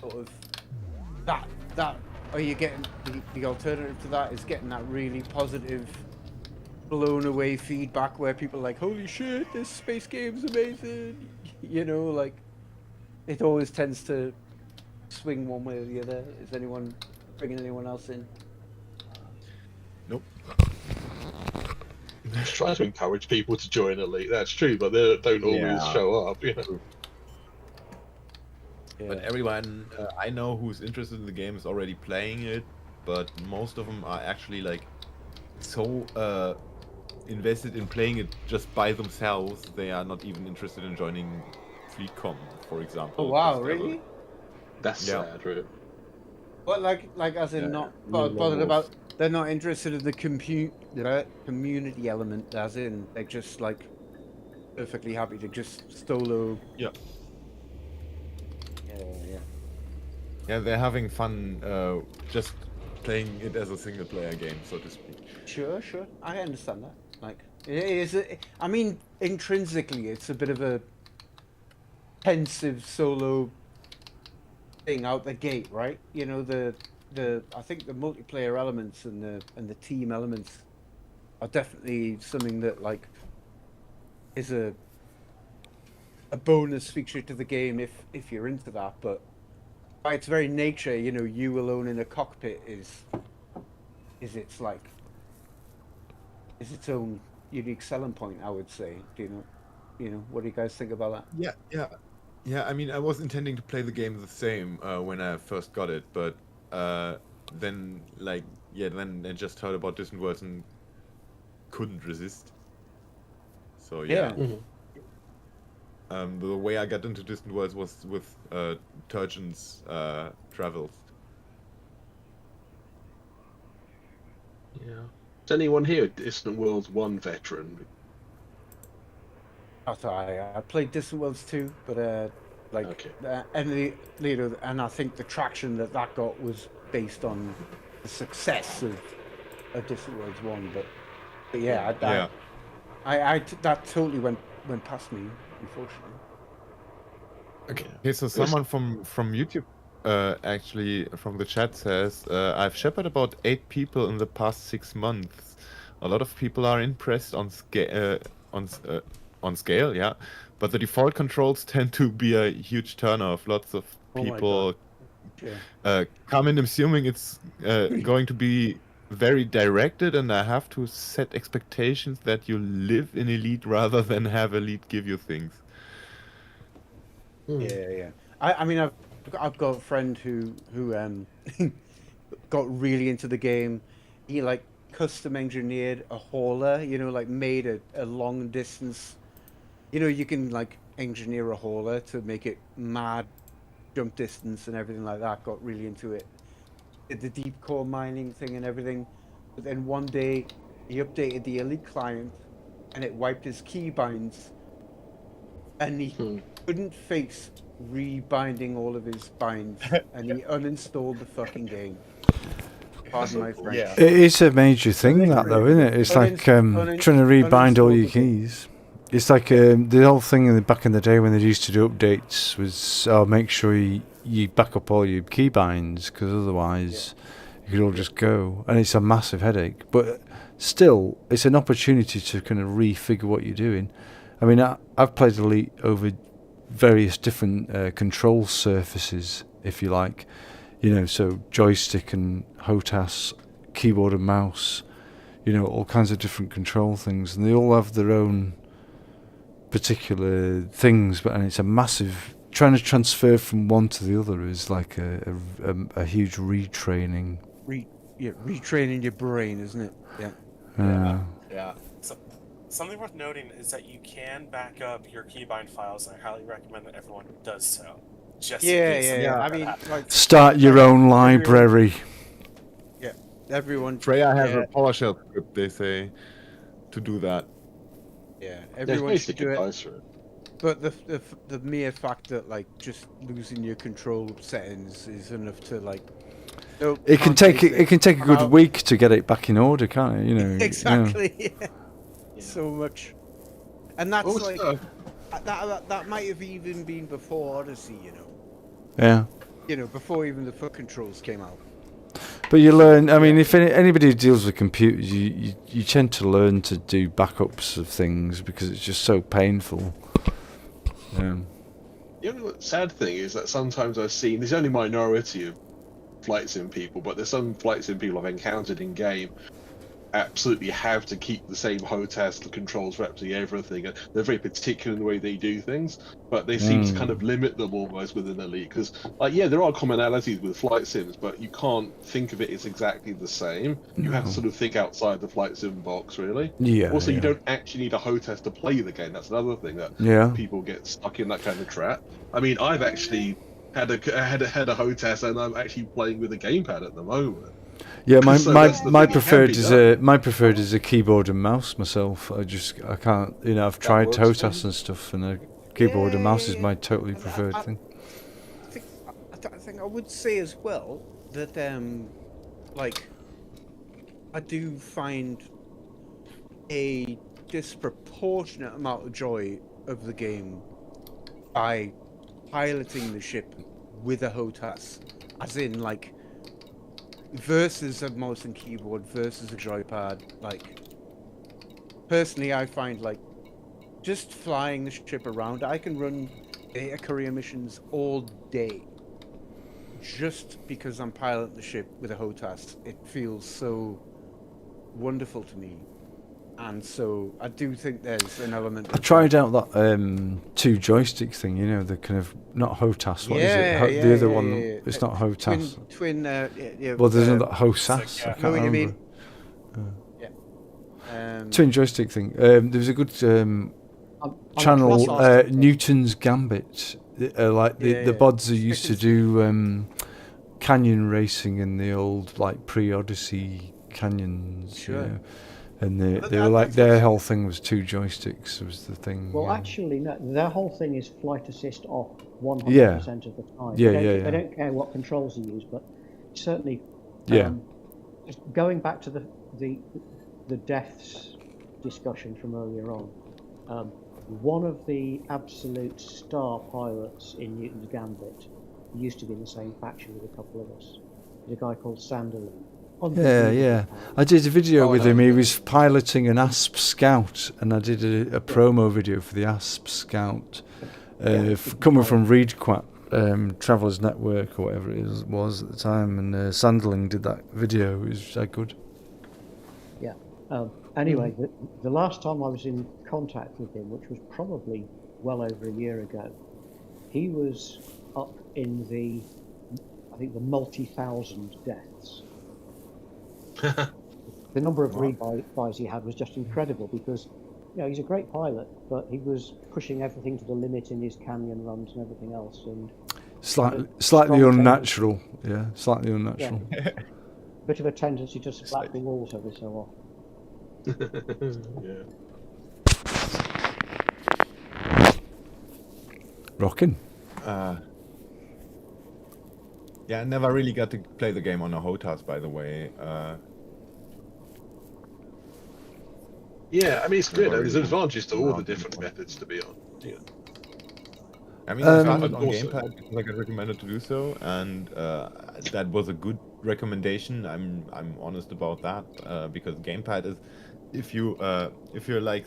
Speaker 3: sort of that are you getting the alternative to that is getting that really positive, blown away feedback where people are like, holy shit, this space game's amazing, you know, like it always tends to swing one way or the other. Is anyone bringing anyone else in?
Speaker 1: Nope.
Speaker 6: Just try to encourage people to join Elite. That's true, but they don't always show up, you know.
Speaker 3: Yeah.
Speaker 1: But everyone I know who's interested in the game is already playing it, but most of them are actually like so invested in playing it just by themselves. They are not even interested in joining FleetCom, for example.
Speaker 3: Oh wow,
Speaker 1: just
Speaker 3: really?
Speaker 6: That's sad, really.
Speaker 3: What, like as in not bothered about? They're not interested in the community element, as in they're just like perfectly happy to just solo.
Speaker 1: Yeah.
Speaker 3: Yeah.
Speaker 1: Yeah, they're having fun just playing it as a single player game, so to speak.
Speaker 3: Sure. I understand that. Like, it is. I mean, intrinsically, it's a bit of a pensive solo thing out the gate, right? You know, I think the multiplayer elements and the team elements are definitely something that like is a bonus feature to the game if you're into that. But by its very nature, you know, you alone in a cockpit is its own unique selling point, I would say. Do you know, what do you guys think about that?
Speaker 1: Yeah. I mean, I was intending to play the game the same when I first got it, but then I just heard about Distant Worlds and couldn't resist. So yeah. The way I got into Distant Worlds was with Turgeon's travels.
Speaker 6: Yeah. Is anyone here a Distant Worlds 1 veteran?
Speaker 3: I played Distant Worlds 2, but and I think the traction that got was based on the success of Distant Worlds 1. But yeah, I that totally went past me, unfortunately.
Speaker 1: Okay, so someone from YouTube actually from the chat says, I've shepherded about 8 people in the past 6 months. A lot of people are impressed on scale, yeah, but the default controls tend to be a huge turnoff. Lots of people come in assuming it's going to be very directed, and I have to set expectations that you live in Elite rather than have Elite give you things.
Speaker 3: Yeah. I mean, I've got a friend who got really into the game. He like custom engineered a hauler, like made a long distance. You can like engineer a hauler to make it mad jump distance and everything like that. Got really into it. Did the deep core mining thing and everything. But then one day he updated the Elite client and it wiped his keybinds, and he couldn't face rebinding all of his binds, and he uninstalled the fucking game. Pardon my French.
Speaker 7: Yeah.
Speaker 2: It is a major thing, that though, isn't it? It's like trying to rebind all your keys. It's like the whole thing back in the day when they used to do updates was make sure you back up all your keybinds, because otherwise you could all just go, and it's a massive headache. But still, it's an opportunity to kind of refigure what you're doing. I mean, I've played Elite over various different control surfaces, if you like. So joystick and HOTAS, keyboard and mouse, all kinds of different control things, and they all have their own particular things, and it's a massive, trying to transfer from one to the other is like a huge retraining.
Speaker 3: Retraining your brain, isn't it?
Speaker 7: Yeah.
Speaker 4: So, something worth noting is that you can back up your keybind files, and I highly recommend that everyone does so. Just in case something
Speaker 3: Yeah.
Speaker 4: like
Speaker 3: I
Speaker 4: that
Speaker 3: mean,
Speaker 4: happens.
Speaker 3: like,
Speaker 2: Start your own library.
Speaker 3: everyone.
Speaker 1: Freya has a PowerShell script, they say, to do that.
Speaker 3: Yeah,
Speaker 6: There's
Speaker 3: everyone should
Speaker 6: basically
Speaker 3: do it.
Speaker 6: advice for it.
Speaker 3: But the mere fact that like just losing your control settings is enough to like. Nope,
Speaker 2: It can
Speaker 3: can't
Speaker 2: take
Speaker 3: face
Speaker 2: it can take a
Speaker 3: I'm
Speaker 2: good
Speaker 3: out.
Speaker 2: week to get it back in order, can't it?
Speaker 3: Exactly. Yeah. So much, and that's
Speaker 6: Also,
Speaker 3: like that might have even been before Odyssey,
Speaker 2: Yeah.
Speaker 3: Before even the foot controls came out.
Speaker 2: But you learn. I mean, if anybody who deals with computers, you tend to learn to do backups of things because it's just so painful.
Speaker 6: The only sad thing is that sometimes I've seen, there's only a minority of flight sim people, but there's some flight sim people I've encountered in game absolutely have to keep the same HOTAS, the controls for absolutely everything, and they're very particular in the way they do things, but they seem to kind of limit them almost within Elite, because there are commonalities with flight sims, but you can't think of it as exactly the same. You have to sort of think outside the flight sim box, really.
Speaker 2: Yeah.
Speaker 6: Also,
Speaker 2: yeah.
Speaker 6: you don't actually need a HOTAS to play the game. That's another thing that people get stuck in, that kind of trap. I mean, I've actually had a HOTAS, and I'm actually playing with a gamepad at the moment.
Speaker 2: Yeah, my
Speaker 6: So that's the
Speaker 2: my
Speaker 6: thing, it can
Speaker 2: preferred
Speaker 6: be
Speaker 2: is
Speaker 6: done.
Speaker 2: my preferred is a keyboard and mouse myself. I can't. I've tried
Speaker 3: works for
Speaker 2: HOTAS and stuff, and a keyboard and mouse is my totally preferred thing.
Speaker 3: I think I would say as well that I do find a disproportionate amount of joy of the game by piloting the ship with a HOTAS, as in like versus a mouse and keyboard versus a joypad. Like personally, I find like just flying the ship around, I can run data courier missions all day just because I'm piloting the ship with a HOTAS. It feels so wonderful to me. And so I do think there's an element.
Speaker 2: I tried out that two joystick thing, the kind of not HOTAS. What is it? The other one. It's not HOTAS.
Speaker 3: Twin.
Speaker 2: Well, there's another HOSAS.
Speaker 4: like,
Speaker 2: I can't
Speaker 3: know what you
Speaker 2: remember.
Speaker 3: mean?
Speaker 2: Twin joystick thing. There was a good channel, Newton's Gambit. Like the bods that used to do canyon racing in the old like pre-Odyssey canyons.
Speaker 3: Sure.
Speaker 2: And they were like their whole thing was two joysticks was the thing.
Speaker 5: Well, actually, no. Their whole thing is flight assist off 100% of the time.
Speaker 2: Yeah,
Speaker 5: They don't care what controls you use, but certainly. Just going back to the deaths discussion from earlier on, one of the absolute star pilots in Newton's Gambit used to be in the same faction with a couple of us. There's a guy called Sanderley.
Speaker 2: Yeah. I did a video with him. He was piloting an ASP Scout, and I did a promo video for the ASP Scout, coming from ReedQuat, Travellers Network or whatever it was at the time, and Sandling did that video. It was good.
Speaker 5: Anyway, the last time I was in contact with him, which was probably well over a year ago, he was up in the, I think, the multi-thousand deaths. The number of rebuys he had was just incredible because, he's a great pilot, but he was pushing everything to the limit in his canyon runs and everything else, and
Speaker 2: Slightly
Speaker 5: strong
Speaker 2: unnatural. Yeah, slightly unnatural.
Speaker 5: bit of a tendency to splat the walls every so often.
Speaker 6: Yeah.
Speaker 2: Rocking.
Speaker 1: Yeah, I never really got to play the game on a HOTAS, by the way.
Speaker 6: Yeah, I mean, it's good.
Speaker 1: Never
Speaker 6: There's
Speaker 1: really
Speaker 6: advantages to all the
Speaker 1: around
Speaker 6: different
Speaker 1: before.
Speaker 6: methods, to be honest. Yeah.
Speaker 1: I mean, I started
Speaker 6: But
Speaker 1: on
Speaker 6: also-
Speaker 1: gamepad because I got recommended to do so, and that was a good recommendation. I'm honest about that because gamepad is, if you're like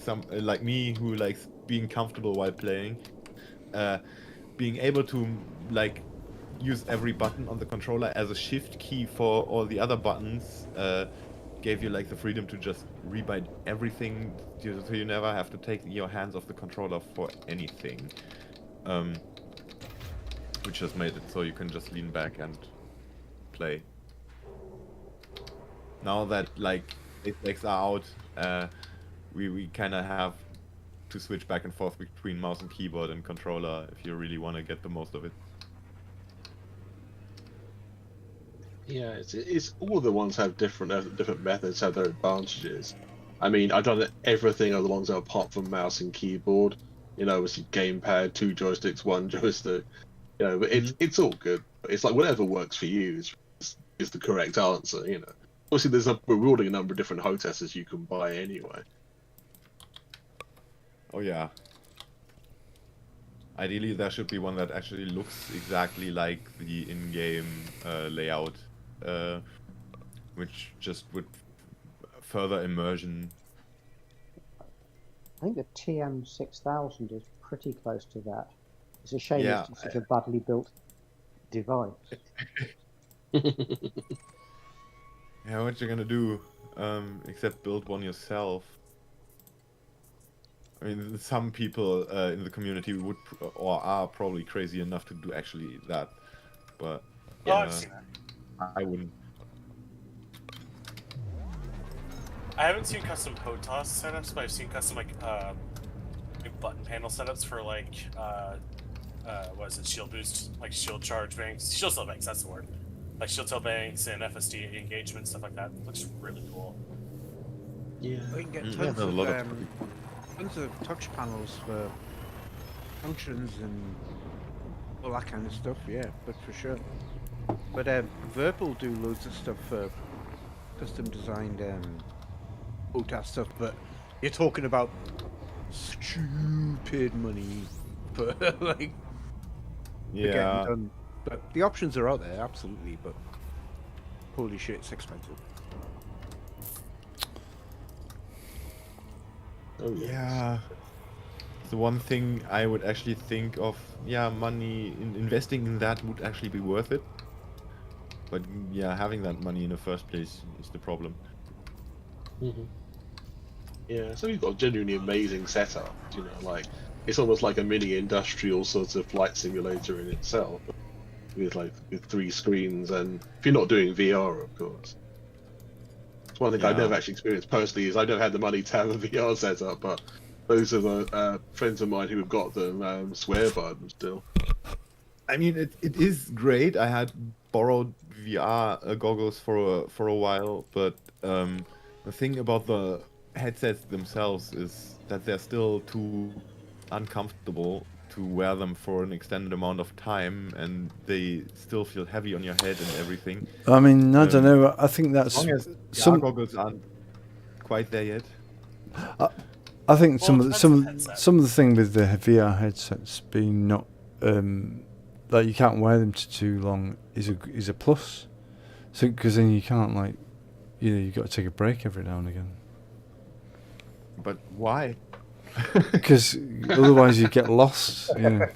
Speaker 1: me who likes being comfortable while playing, being able to like use every button on the controller as a shift key for all the other buttons gave you like the freedom to just rebind everything, so you never have to take your hands off the controller for anything. Which just made it so you can just lean back and play. Now that like effects are out, we kind of have to switch back and forth between mouse and keyboard and controller if you really want to get the most of it.
Speaker 6: Yeah, it's all the ones have different methods, have their advantages. I mean, I've done everything other ones apart from mouse and keyboard. Obviously gamepad, 2 joysticks, 1 joystick. But it's all good. It's like whatever works for you is the correct answer. Obviously there's a rewarding number of different hostesses you can buy anyway.
Speaker 1: Oh yeah. Ideally, there should be one that actually looks exactly like the in-game layout, which just would further immersion.
Speaker 5: I think the TM6000 is pretty close to that. It's a shame
Speaker 1: Yeah,
Speaker 5: it's such a badly built device.
Speaker 1: Yeah, what you gonna do? Except build one yourself. I mean, some people in the community would or are probably crazy enough to do actually that, but
Speaker 4: Oh, I've seen that.
Speaker 1: I wouldn't.
Speaker 4: I haven't seen custom HOTAS setups, but I've seen custom like button panel setups for like what is it, shield boost, like shield charge banks, shield cell banks. That's the word. Like shield cell banks and FSD engagement stuff like that. Looks really cool.
Speaker 6: Yeah.
Speaker 3: We can get
Speaker 1: Yeah,
Speaker 3: tons,
Speaker 1: there's a lot of
Speaker 3: tons of touch panels for functions and all that kind of stuff. Yeah, but for sure. But Virpil do loads of stuff for custom designed OTAS stuff. But you're talking about stupid money for like for getting
Speaker 1: Yeah,
Speaker 3: done. But the options are out there, absolutely. But holy shit, it's expensive.
Speaker 6: Oh yeah.
Speaker 1: yeah. The one thing I would actually think of, money investing in that would actually be worth it. But yeah, having that money in the first place is the problem.
Speaker 6: Yeah, so you've got a genuinely amazing setup. Like it's almost like a mini industrial sort of flight simulator in itself, with 3 screens, and if you're not doing VR, of course. It's one thing I've
Speaker 1: Yeah.
Speaker 6: never actually experienced personally is I don't have the money to have a VR setup, but those are the friends of mine who have got them swear by them still.
Speaker 1: I mean, it is great. I had borrowed VR goggles for a while, but the thing about the headsets themselves is that they're still too uncomfortable to wear them for an extended amount of time, and they still feel heavy on your head and everything.
Speaker 2: I mean, I don't know. I think
Speaker 1: As
Speaker 2: that's
Speaker 1: long as VR
Speaker 2: some.
Speaker 1: goggles aren't quite there yet.
Speaker 2: I think
Speaker 4: Well, it depends on the headset.
Speaker 2: some of the thing with the VR headsets being not like you can't wear them for too long is a plus. So because then you can't you've got to take a break every now and again.
Speaker 1: But why?
Speaker 2: Because otherwise you get lost.
Speaker 1: If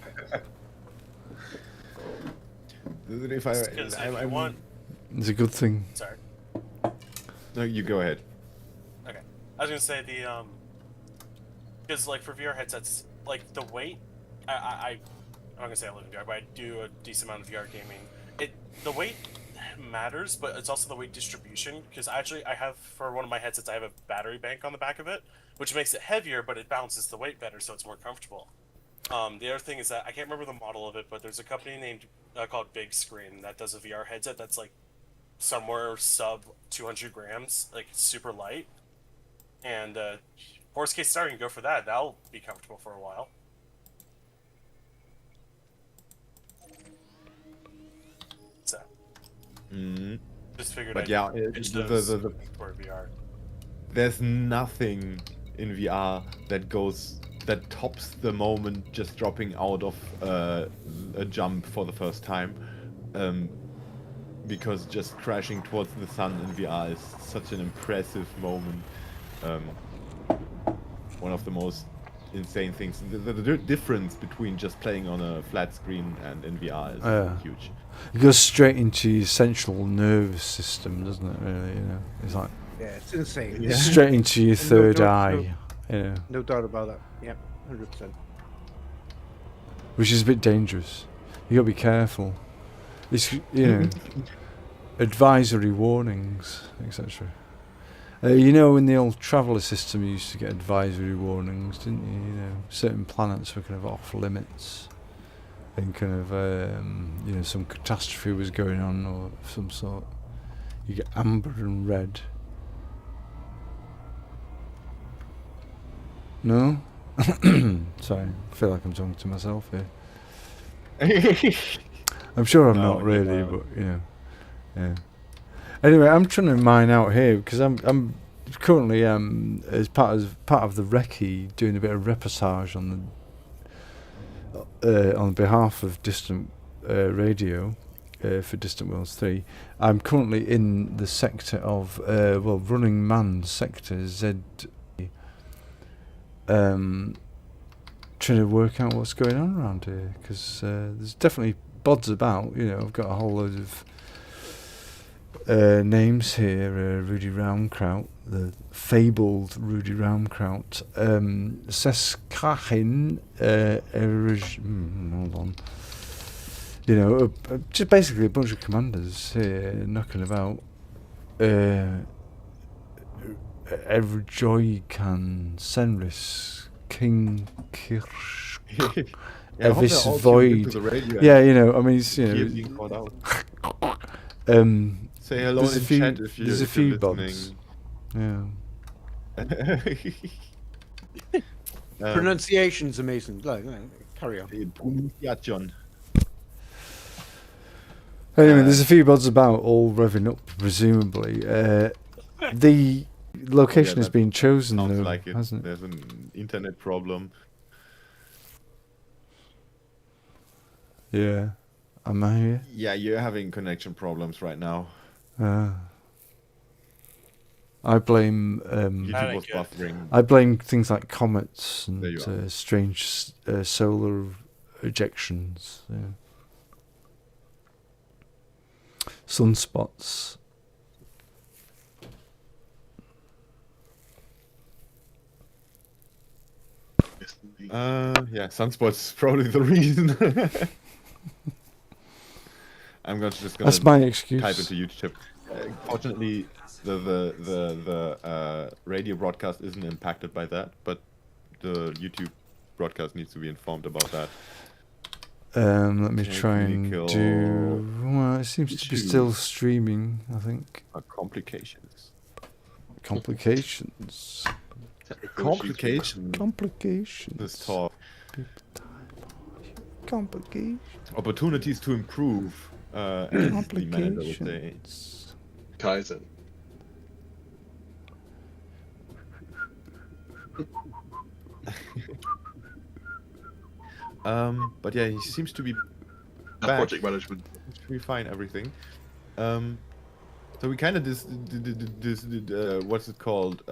Speaker 4: Because if you want,
Speaker 2: It's a good thing.
Speaker 4: sorry.
Speaker 1: No, you go ahead.
Speaker 4: Okay. I was gonna say the because like for VR headsets, like the weight, I'm not gonna say I live in VR, but I do a decent amount of VR gaming. The weight matters, but it's also the weight distribution. Because actually, I have for one of my headsets, I have a battery bank on the back of it, which makes it heavier, but it balances the weight better, so it's more comfortable. The other thing is that I can't remember the model of it, but there's a company named called Big Screen that does a VR headset that's like somewhere sub 200 grams, like super light. And worst case scenario, you can go for that. That'll be comfortable for a while. So, just figured
Speaker 1: But
Speaker 4: I'd
Speaker 1: yeah,
Speaker 4: pitch those for VR.
Speaker 1: there's nothing in VR that tops the moment just dropping out of a jump for the first time, because just crashing towards the sun in VR is such an impressive moment. One of the most insane things. The difference between just playing on a flat screen and in VR is huge.
Speaker 2: It goes straight into your central nervous system, doesn't it? Really, you know, it's like
Speaker 3: Yeah, it's insane.
Speaker 1: Yeah.
Speaker 2: straight into your third
Speaker 3: no-
Speaker 2: eye. You know,
Speaker 3: No doubt about that. Yeah, 100%.
Speaker 2: which is a bit dangerous. You gotta be careful. It's, you know, advisory warnings, etc. You know, in the old traveller system, you used to get advisory warnings, didn't you? You know, certain planets were kind of off limits, and kind of, you know, some catastrophe was going on or of some sort. You get amber and red. No? Sorry, I feel like I'm talking to myself here. I'm sure I'm
Speaker 1: No,
Speaker 2: not
Speaker 1: you
Speaker 2: really,
Speaker 1: aren't.
Speaker 2: but you know, yeah. Anyway, I'm trying to mine out here because I'm currently as part of the recce doing a bit of reportage on behalf of Distant Radio for Distant Worlds 3. I'm currently in the sector of Running Man sector Z. Trying to work out what's going on around here because there's definitely bods about. You know, I've got a whole load of names here. Rudy Raumkraut, the fabled Rudy Raumkraut, Seskachin, hold on. You know, just basically a bunch of commanders here knocking about. Everjoykan, Senris, King Kirsch,
Speaker 1: Yeah, I hope
Speaker 2: Evis
Speaker 1: they're all tuned
Speaker 2: Void.
Speaker 1: into the radio
Speaker 2: Yeah,
Speaker 1: and
Speaker 2: you know, I mean, it's, you
Speaker 1: hear
Speaker 2: know,
Speaker 1: being called out. Say hello
Speaker 2: there's a
Speaker 1: in
Speaker 2: few,
Speaker 1: chat if you're
Speaker 2: there's a few bots.
Speaker 1: listening.
Speaker 2: Yeah.
Speaker 3: Pronunciation's amazing. Like, carry on.
Speaker 1: Pronunciation.
Speaker 2: Anyway, there's a few bots about, all revving up, presumably. The location has
Speaker 1: that
Speaker 2: been chosen,
Speaker 1: Sounds
Speaker 2: though,
Speaker 1: like it.
Speaker 2: hasn't it?
Speaker 1: There's an internet problem.
Speaker 2: Yeah. Am I here?
Speaker 1: Yeah, you're having connection problems right now.
Speaker 2: I blame
Speaker 1: YouTube was
Speaker 4: good.
Speaker 1: buffering.
Speaker 2: I blame things like comets
Speaker 1: There you
Speaker 2: and strange solar ejections. Yeah. Sunspots.
Speaker 1: Yeah, sunspots is probably the reason. I'm just gonna
Speaker 2: That's my excuse.
Speaker 1: type into YouTube. Fortunately, the radio broadcast isn't impacted by that, but the YouTube broadcast needs to be informed about that.
Speaker 2: Let me try and
Speaker 1: Technical
Speaker 2: do. Well, it seems to be still
Speaker 1: issues.
Speaker 2: streaming. I think
Speaker 1: Complications.
Speaker 2: complications.
Speaker 1: Complications.
Speaker 2: Complications.
Speaker 1: This talk.
Speaker 2: Complications.
Speaker 1: Opportunities to improve. As the manager would say.
Speaker 2: Complications.
Speaker 6: Kaizen.
Speaker 1: But yeah, he seems to be
Speaker 6: That's
Speaker 1: back.
Speaker 6: project management.
Speaker 1: Seems to be fine, everything. So we kind of what's it called?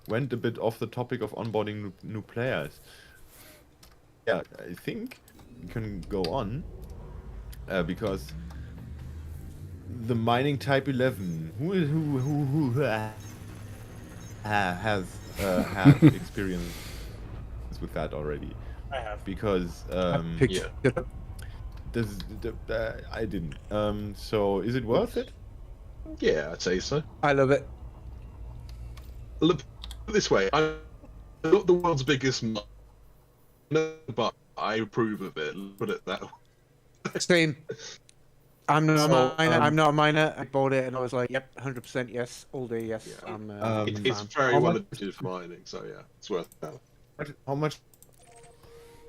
Speaker 1: Went a bit off the topic of onboarding new players. Yeah, I think we can go on because the mining type 11. has had experience with that already,
Speaker 4: I have.
Speaker 1: because
Speaker 3: Picked
Speaker 6: yeah.
Speaker 3: it up.
Speaker 1: I didn't. So is it worth it?
Speaker 6: Yeah, I'd say so.
Speaker 3: I love it.
Speaker 6: Look, put it this way, I'm not the world's biggest miner, but I approve of it. Put it that way.
Speaker 3: Same. I'm not
Speaker 1: So,
Speaker 3: a miner. I'm not a miner. I bought it and I was like, yep, 100% yes, all day yes.
Speaker 6: Yeah.
Speaker 3: I'm a big
Speaker 6: It's
Speaker 3: fan.
Speaker 6: very
Speaker 1: How
Speaker 6: well
Speaker 1: much-
Speaker 6: adapted for mining, so yeah, it's worth that.
Speaker 1: How much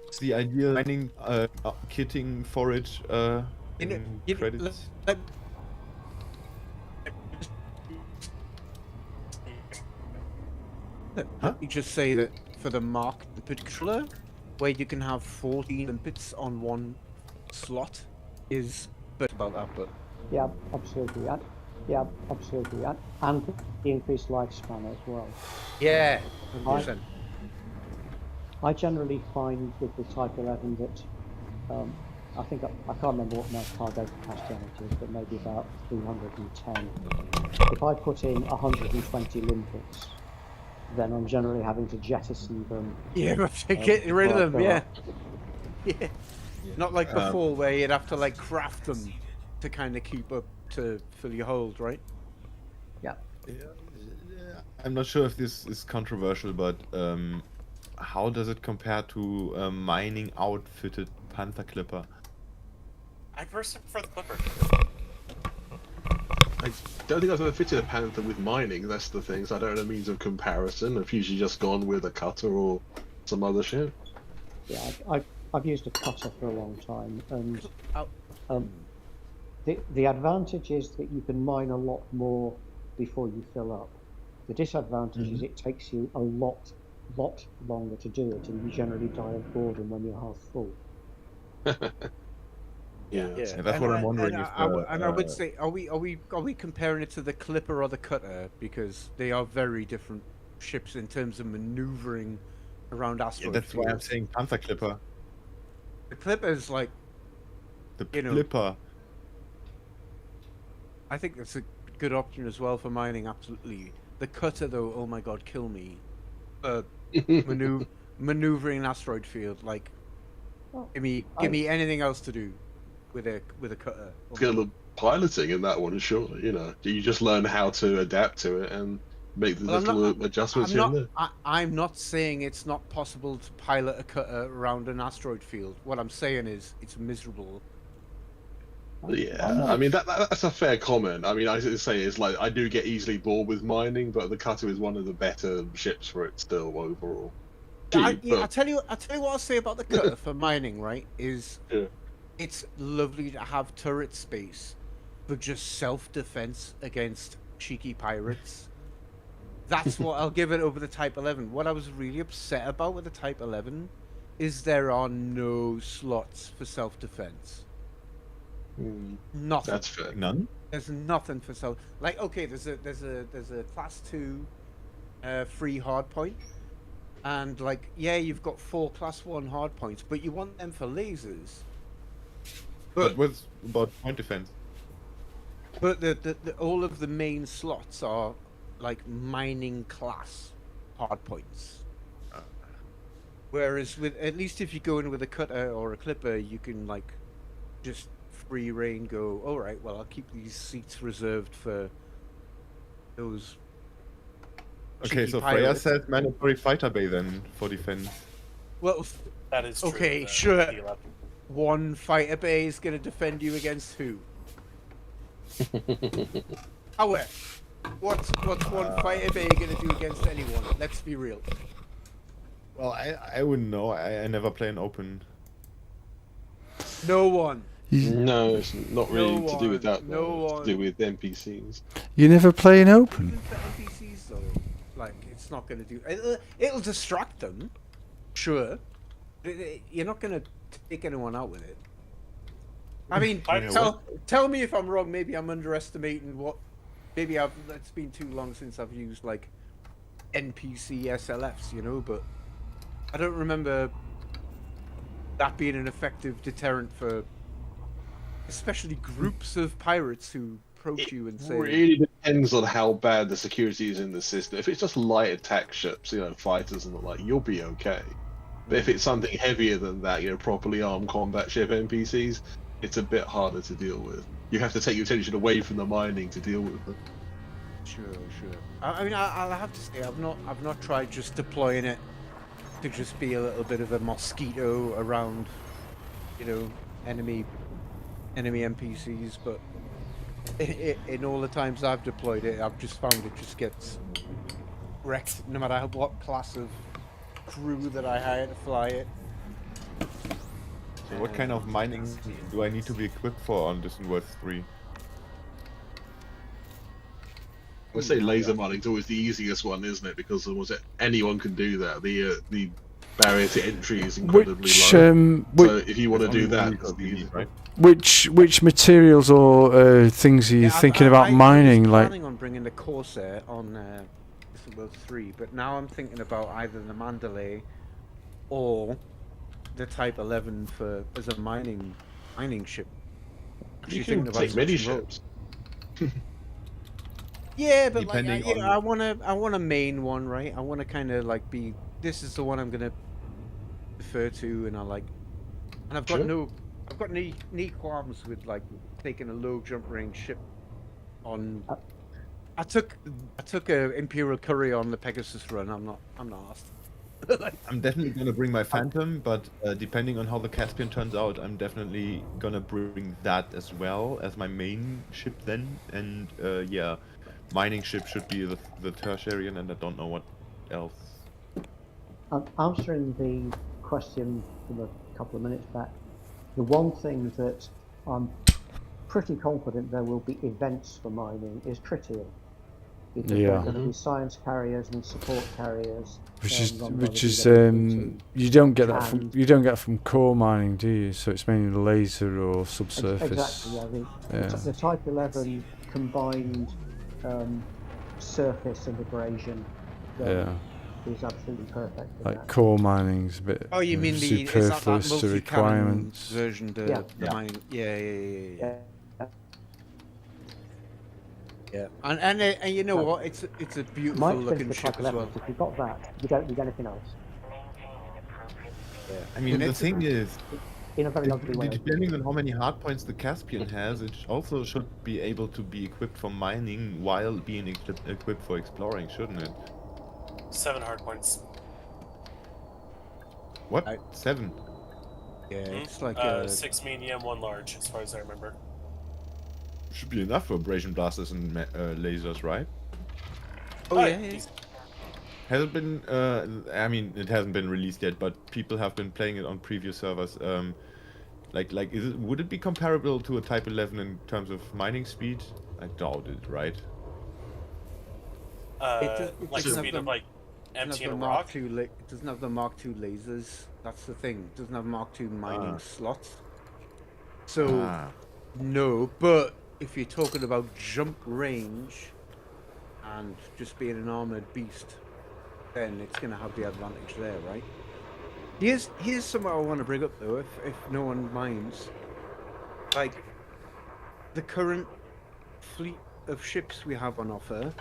Speaker 1: is the idea mining kitting for it
Speaker 3: You know-
Speaker 1: in
Speaker 3: you know,
Speaker 1: credits?
Speaker 3: let- Let me just say that for the Mark in particular, where you can have 14 limpets on one slot, is bit about that, but
Speaker 5: Yeah, absolutely. Yeah, absolutely. And the increased lifespan as well.
Speaker 3: yeah, 100%.
Speaker 5: I generally find with the Type 11 that I think I can't remember what my cargo capacity on it is, but maybe about 310. If I put in 120 limpets, then I'm generally having to jettison them.
Speaker 3: Yeah, get rid of them.
Speaker 5: before I
Speaker 3: Yeah.
Speaker 5: fill
Speaker 3: Yeah. Not like before, where you'd have to like craft them to kind of keep up to fill your hold, right?
Speaker 5: Yeah.
Speaker 1: I'm not sure if this is controversial, but how does it compare to a mining outfitted Panther Clipper?
Speaker 4: I personally prefer the Clipper.
Speaker 6: I don't think I've ever fitted a Panther with mining, that's the thing, so I don't know means of comparison. I've usually just gone with a cutter or some other shit.
Speaker 5: Yeah, I've used a cutter for a long time, and
Speaker 3: Oh.
Speaker 5: the advantage is that you can mine a lot more before you fill up. The disadvantage is it takes you a lot longer to do it, and you generally die of boredom when you're half full.
Speaker 6: Yeah.
Speaker 1: Yeah, that's what I'm wondering if
Speaker 3: I would say, are we comparing it to the Clipper or the Cutter, because they are very different ships in terms of maneuvering around
Speaker 1: Yeah,
Speaker 3: asteroid
Speaker 1: that's why I'm
Speaker 3: fields.
Speaker 1: saying Panther Clipper.
Speaker 3: The Clipper is like,
Speaker 1: The
Speaker 3: You know-
Speaker 1: Clipper.
Speaker 3: I think that's a good option as well for mining. Absolutely. The Cutter, though, oh my god, kill me. Maneuvering an asteroid field, like,
Speaker 5: Well,
Speaker 3: give me anything else to do with a Cutter.
Speaker 6: Skill of piloting in that one, surely, you know. You just learn how to adapt to it and make the
Speaker 3: Well, I'm
Speaker 6: little
Speaker 3: not-
Speaker 6: adjustments here and there.
Speaker 3: I'm not saying it's not possible to pilot a Cutter around an asteroid field. What I'm saying is it's miserable.
Speaker 6: Yeah, I mean that's a fair comment. I mean, I say it's like I do get easily bored with mining, but the cutter is one of the better ships for it still overall.
Speaker 3: I
Speaker 6: Cheap, but
Speaker 3: tell you what I'll say about the Cutter for mining, right? Is
Speaker 6: Yeah.
Speaker 3: it's lovely to have turret space for just self-defense against cheeky pirates. That's what I'll give it over the Type 11. What I was really upset about with the Type 11 is there are no slots for self-defense. Nothing.
Speaker 6: that's fair.
Speaker 1: None?
Speaker 3: There's nothing for self. Like, okay, there's a class 2 free hard point, and like, yeah, you've got 4 class 1 hard points, but you want them for lasers.
Speaker 1: But what's about point defense?
Speaker 3: But the all of the main slots are like mining class hard points. Whereas with, at least if you go in with a Cutter or a Clipper, you can like just free reign go, all right, well, I'll keep these seats reserved for those.
Speaker 1: Okay,
Speaker 3: cheeky
Speaker 1: so Freya
Speaker 3: pirates.
Speaker 1: says mandatory fighter bay then for defense.
Speaker 3: Well,
Speaker 4: That is true.
Speaker 3: Okay,
Speaker 4: with the
Speaker 3: sure.
Speaker 4: D11.
Speaker 3: one fighter bay is going to defend you against who? However, what's one fighter bay going to do against anyone? Let's be real.
Speaker 1: Well, I wouldn't know. I never play an open.
Speaker 3: No one.
Speaker 6: No, it's not really
Speaker 3: No
Speaker 6: to do with
Speaker 3: one,
Speaker 6: that.
Speaker 3: no
Speaker 6: though. It's to do
Speaker 3: one.
Speaker 6: with NPCs.
Speaker 2: You never play an open.
Speaker 3: Even for NPCs though, like it's not going to do. It'll distract them, sure. You're not going to take anyone out with it. I mean,
Speaker 4: I know
Speaker 3: tell me if I'm wrong. Maybe I'm underestimating what. Maybe it's been too long since I've used like NPC SLFs, you know. But I don't remember that being an effective deterrent for, especially groups of pirates who approach you and say,
Speaker 6: really depends on how bad the security is in the system. If it's just light attack ships, fighters and the like, you'll be okay. But if it's something heavier than that, properly armed combat ship NPCs, it's a bit harder to deal with. You have to take your attention away from the mining to deal with them.
Speaker 3: sure. I mean, I'll have to say, I've not tried just deploying it to just be a little bit of a mosquito around, enemy NPCs, but in all the times I've deployed it, I've just found it just gets wrecked, no matter what class of crew that I hire to fly it.
Speaker 1: So what kind of mining do I need to be equipped for on Distant Worlds 3?
Speaker 6: I would say laser mining's always the easiest one, isn't it? Because anyone can do that. The barrier to entry is incredibly low. So if you want to do that, that's the easy, right?
Speaker 2: Which materials or things are you thinking about mining?
Speaker 3: I was
Speaker 2: Like,
Speaker 3: planning on bringing the Corsair on Distant Worlds 3, but now I'm thinking about either the Mandalay or the Type 11 as a mining ship.
Speaker 6: You can take many ships.
Speaker 3: Yeah, but
Speaker 1: Depending
Speaker 3: like,
Speaker 1: on-
Speaker 3: I want a main one, right? I want to kind of like be. This is the one I'm gonna refer to, and I've got
Speaker 6: Sure.
Speaker 3: I've got any qualms with like taking a low jump range ship on. I took a Imperial Courier on the Pegasus run. I'm not asked.
Speaker 1: I'm definitely gonna bring my Phantom, but depending on how the Caspian turns out, I'm definitely gonna bring that as well as my main ship then. And yeah, mining ship should be the Tertiarian, and I don't know what else.
Speaker 5: Answering the question from a couple of minutes back, the one thing that I'm pretty confident there will be events for mining is tritium. Because there are going to be science carriers and support carriers.
Speaker 2: which is you don't get that from core mining, do you? So it's mainly laser or subsurface.
Speaker 5: Exactly. Yeah. The Type 11 combined surface and abrasion. Is absolutely perfect.
Speaker 2: Like core mining's a bit
Speaker 3: you mean the
Speaker 2: superfluous to
Speaker 3: multi-cannon
Speaker 2: requirements.
Speaker 3: version? The mining. Yeah. Yeah, and you know what? It's a beautiful looking ship as well.
Speaker 5: If you've got that, you don't need anything else.
Speaker 3: Yeah.
Speaker 1: I mean, the thing is,
Speaker 5: in a very ugly way.
Speaker 1: depending on how many hardpoints the Caspian has, it also should be able to be equipped for mining while being equipped for exploring, shouldn't it?
Speaker 4: 7 hardpoints.
Speaker 1: What? 7?
Speaker 3: Yeah, it's like
Speaker 4: 6 medium, 1 large, as far as I remember.
Speaker 1: Should be enough for abrasion blasters and lasers, right?
Speaker 3: Oh yeah.
Speaker 1: Has it been? I mean, it hasn't been released yet, but people have been playing it on previous servers. Would it be comparable to a Type 11 in terms of mining speed? I doubt it, right?
Speaker 4: Like speed of like emptying a rock.
Speaker 3: It doesn't have the Mark II lasers. That's the thing. It doesn't have Mark II mining slots. So no, but if you're talking about jump range and just being an armored beast, then it's going to have the advantage there, right? Here's something I want to bring up though, if no one minds. Like the current fleet of ships we have on offer,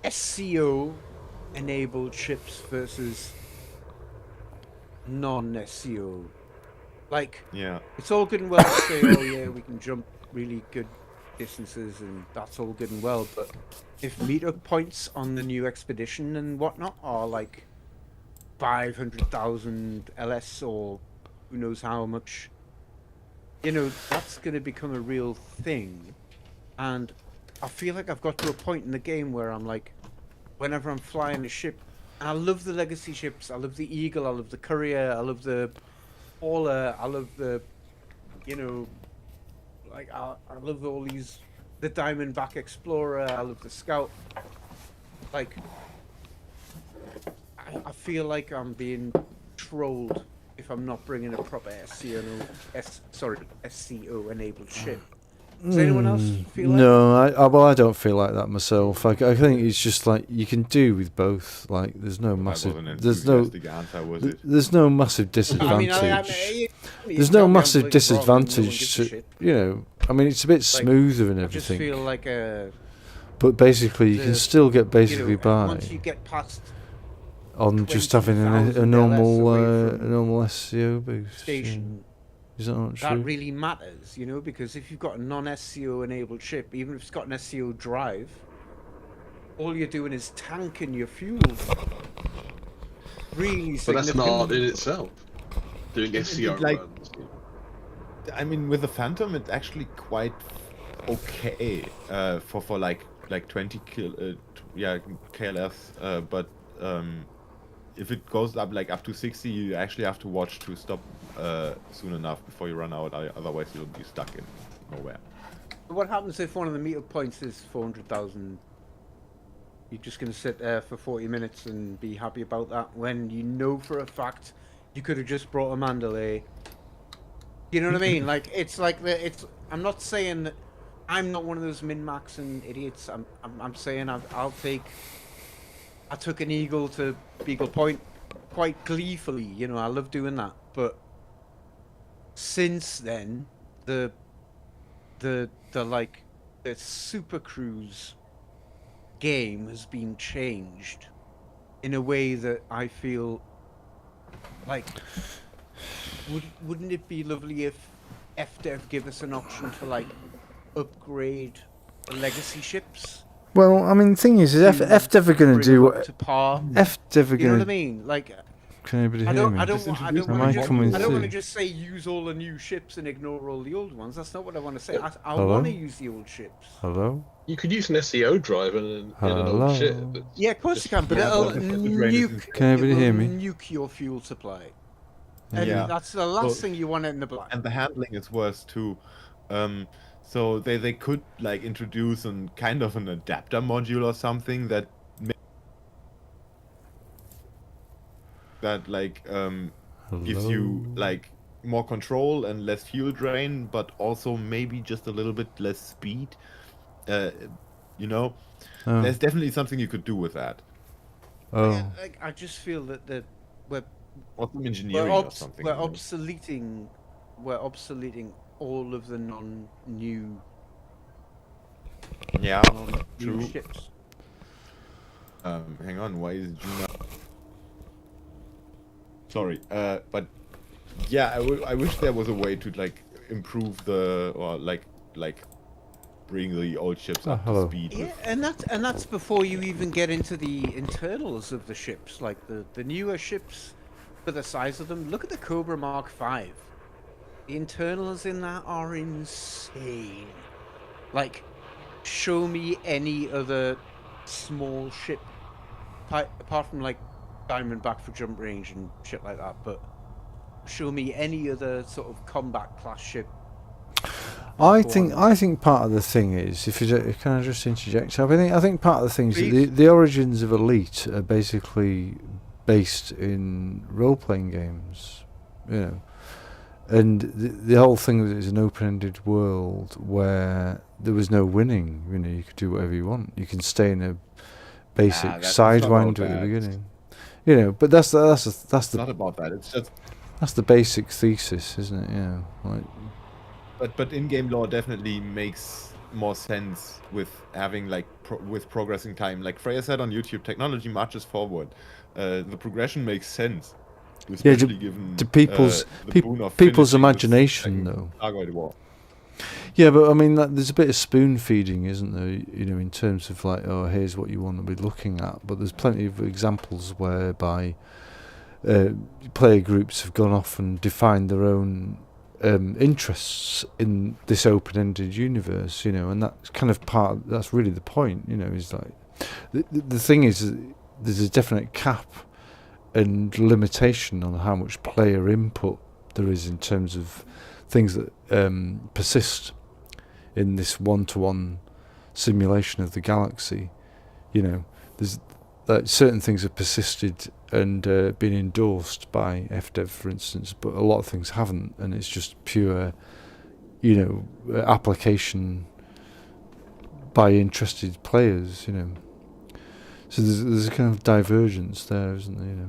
Speaker 3: SCO enabled ships versus non-SCO. Like,
Speaker 1: yeah,
Speaker 3: it's all good and well to say, oh yeah, we can jump really good distances and that's all good and well, but if meetup points on the new expedition and whatnot are like 500,000 LS or who knows how much, that's going to become a real thing. And I feel like I've got to a point in the game where I'm like, whenever I'm flying a ship, and I love the legacy ships, I love the Eagle, I love the Courier, I love the Hauler, I love the, I love all these, the Diamondback Explorer, I love the Scout. Like, I feel like I'm being trolled if I'm not bringing a proper SCO enabled ship. Does anyone else feel like
Speaker 2: No, I don't feel like that myself. I think it's just like you can do with both. Like there's no massive, there's no massive disadvantage. There's no massive disadvantage to, I mean, it's a bit smoother and
Speaker 3: I just
Speaker 2: everything,
Speaker 3: feel like
Speaker 2: but basically you can
Speaker 3: the-
Speaker 2: still get basically by
Speaker 3: once you get past
Speaker 2: on just having a
Speaker 3: 20,000
Speaker 2: normal
Speaker 3: LS away
Speaker 2: a normal SEO boost. yeah.
Speaker 3: station,
Speaker 2: Is that not
Speaker 3: that
Speaker 2: true?
Speaker 3: really matters, because if you've got a non-SEO enabled ship, even if it's got an SEO drive, all you're doing is tanking your fuel. Really
Speaker 6: But that's not
Speaker 3: significant.
Speaker 6: in itself. Doing
Speaker 1: It-
Speaker 6: SEO
Speaker 1: like-
Speaker 6: runs.
Speaker 1: I mean, with the Phantom, it's actually quite okay for like 20 KLS. But if it goes up to 60, you actually have to watch to stop soon enough before you run out. Otherwise, you'll be stuck in nowhere.
Speaker 3: What happens if one of the meter points is 400,000? You're just going to sit there for 40 minutes and be happy about that when you know for a fact you could have just brought a Mandalay. You know what I mean? Like it's like I'm not saying that I'm not one of those min-maxing idiots. I'm saying I took an Eagle to Beagle Point quite gleefully. I love doing that. But since then, the Super Cruise game has been changed in a way that I feel like wouldn't it be lovely if FDev give us an option to upgrade the legacy ships?
Speaker 2: Well, I mean, the thing is
Speaker 3: to
Speaker 2: FDev are going to
Speaker 3: bring
Speaker 2: do
Speaker 3: them
Speaker 2: what
Speaker 3: up to par.
Speaker 2: FDev are
Speaker 3: You know what I
Speaker 2: going to.
Speaker 3: mean? Like,
Speaker 2: Can anybody
Speaker 3: I
Speaker 2: hear
Speaker 3: don't,
Speaker 2: me?
Speaker 3: I don't,
Speaker 1: Just
Speaker 3: want, I
Speaker 1: introduce
Speaker 3: don't
Speaker 1: them.
Speaker 3: want
Speaker 1: Am
Speaker 3: to
Speaker 1: I
Speaker 3: just,
Speaker 1: coming
Speaker 3: I don't want to
Speaker 2: through?
Speaker 3: just say use all the new ships and ignore all the old ones. That's not what I want to say. I
Speaker 2: Hello?
Speaker 3: want to use the old ships.
Speaker 2: Hello?
Speaker 6: You could use an SEO drive in an old ship.
Speaker 2: Hello?
Speaker 6: But
Speaker 3: Yeah, of course you can, but
Speaker 1: Yeah,
Speaker 3: it'll
Speaker 1: but the drain is
Speaker 3: nuke.
Speaker 2: Can anybody
Speaker 3: it will
Speaker 2: hear me?
Speaker 3: Nuke your fuel supply, and
Speaker 1: Yeah.
Speaker 3: that's the last
Speaker 1: Well,
Speaker 3: thing you want in the black.
Speaker 1: And the handling is worse too. So they could introduce an kind of an adapter module or something that gives you
Speaker 2: Hello?
Speaker 1: more control and less fuel drain, but also maybe just a little bit less speed.
Speaker 2: Oh.
Speaker 1: There's definitely something you could do with that,
Speaker 2: Oh.
Speaker 3: I just feel that we're
Speaker 1: or some
Speaker 3: we're,
Speaker 1: engineering or
Speaker 3: obs-
Speaker 1: something.
Speaker 3: we're obsoleting all of the non-new
Speaker 1: Yeah,
Speaker 3: new
Speaker 1: true.
Speaker 3: ships.
Speaker 1: Hang on, why is Juna? Sorry, but yeah, I wish there was a way to improve bring the old ships up to
Speaker 2: hello.
Speaker 1: speed.
Speaker 3: Yeah, and that's before you even get into the internals of the ships, like the newer ships, for the size of them. Look at the Cobra Mark V. The internals in that are insane. Like, show me any other small ship, apart from Diamondback for jump range and shit like that. But show me any other sort of combat class ship.
Speaker 2: I think part of the thing is, can I just interject? I think part of the thing is that
Speaker 3: Please.
Speaker 2: the origins of Elite are basically based in role-playing games, and the whole thing was it was an open-ended world where there was no winning. You could do whatever you want. You can stay in a basic
Speaker 1: that's not
Speaker 2: sidewinder
Speaker 1: about
Speaker 2: at the
Speaker 1: that.
Speaker 2: beginning. But that's
Speaker 1: It's
Speaker 2: the
Speaker 1: not about that. It's just
Speaker 2: that's the basic thesis, isn't it?
Speaker 1: but in-game lore definitely makes more sense with having with progressing time. Like Freya said on YouTube, technology marches forward. The progression makes sense, especially given
Speaker 2: to people's
Speaker 1: the boon of
Speaker 2: people's
Speaker 1: finishing this
Speaker 2: imagination, though.
Speaker 1: Argoid War.
Speaker 2: Yeah, but I mean, there's a bit of spoon feeding, isn't there? In terms of here's what you want to be looking at. But there's plenty of examples whereby player groups have gone off and defined their own interests in this open-ended universe, and that's kind of that's really the point, is the thing is there's a definite cap and limitation on how much player input there is in terms of things that persist in this one-to-one simulation of the galaxy. There's certain things have persisted and been endorsed by FDev, for instance, but a lot of things haven't, and it's just pure, application by interested players. So there's a kind of divergence there, isn't there?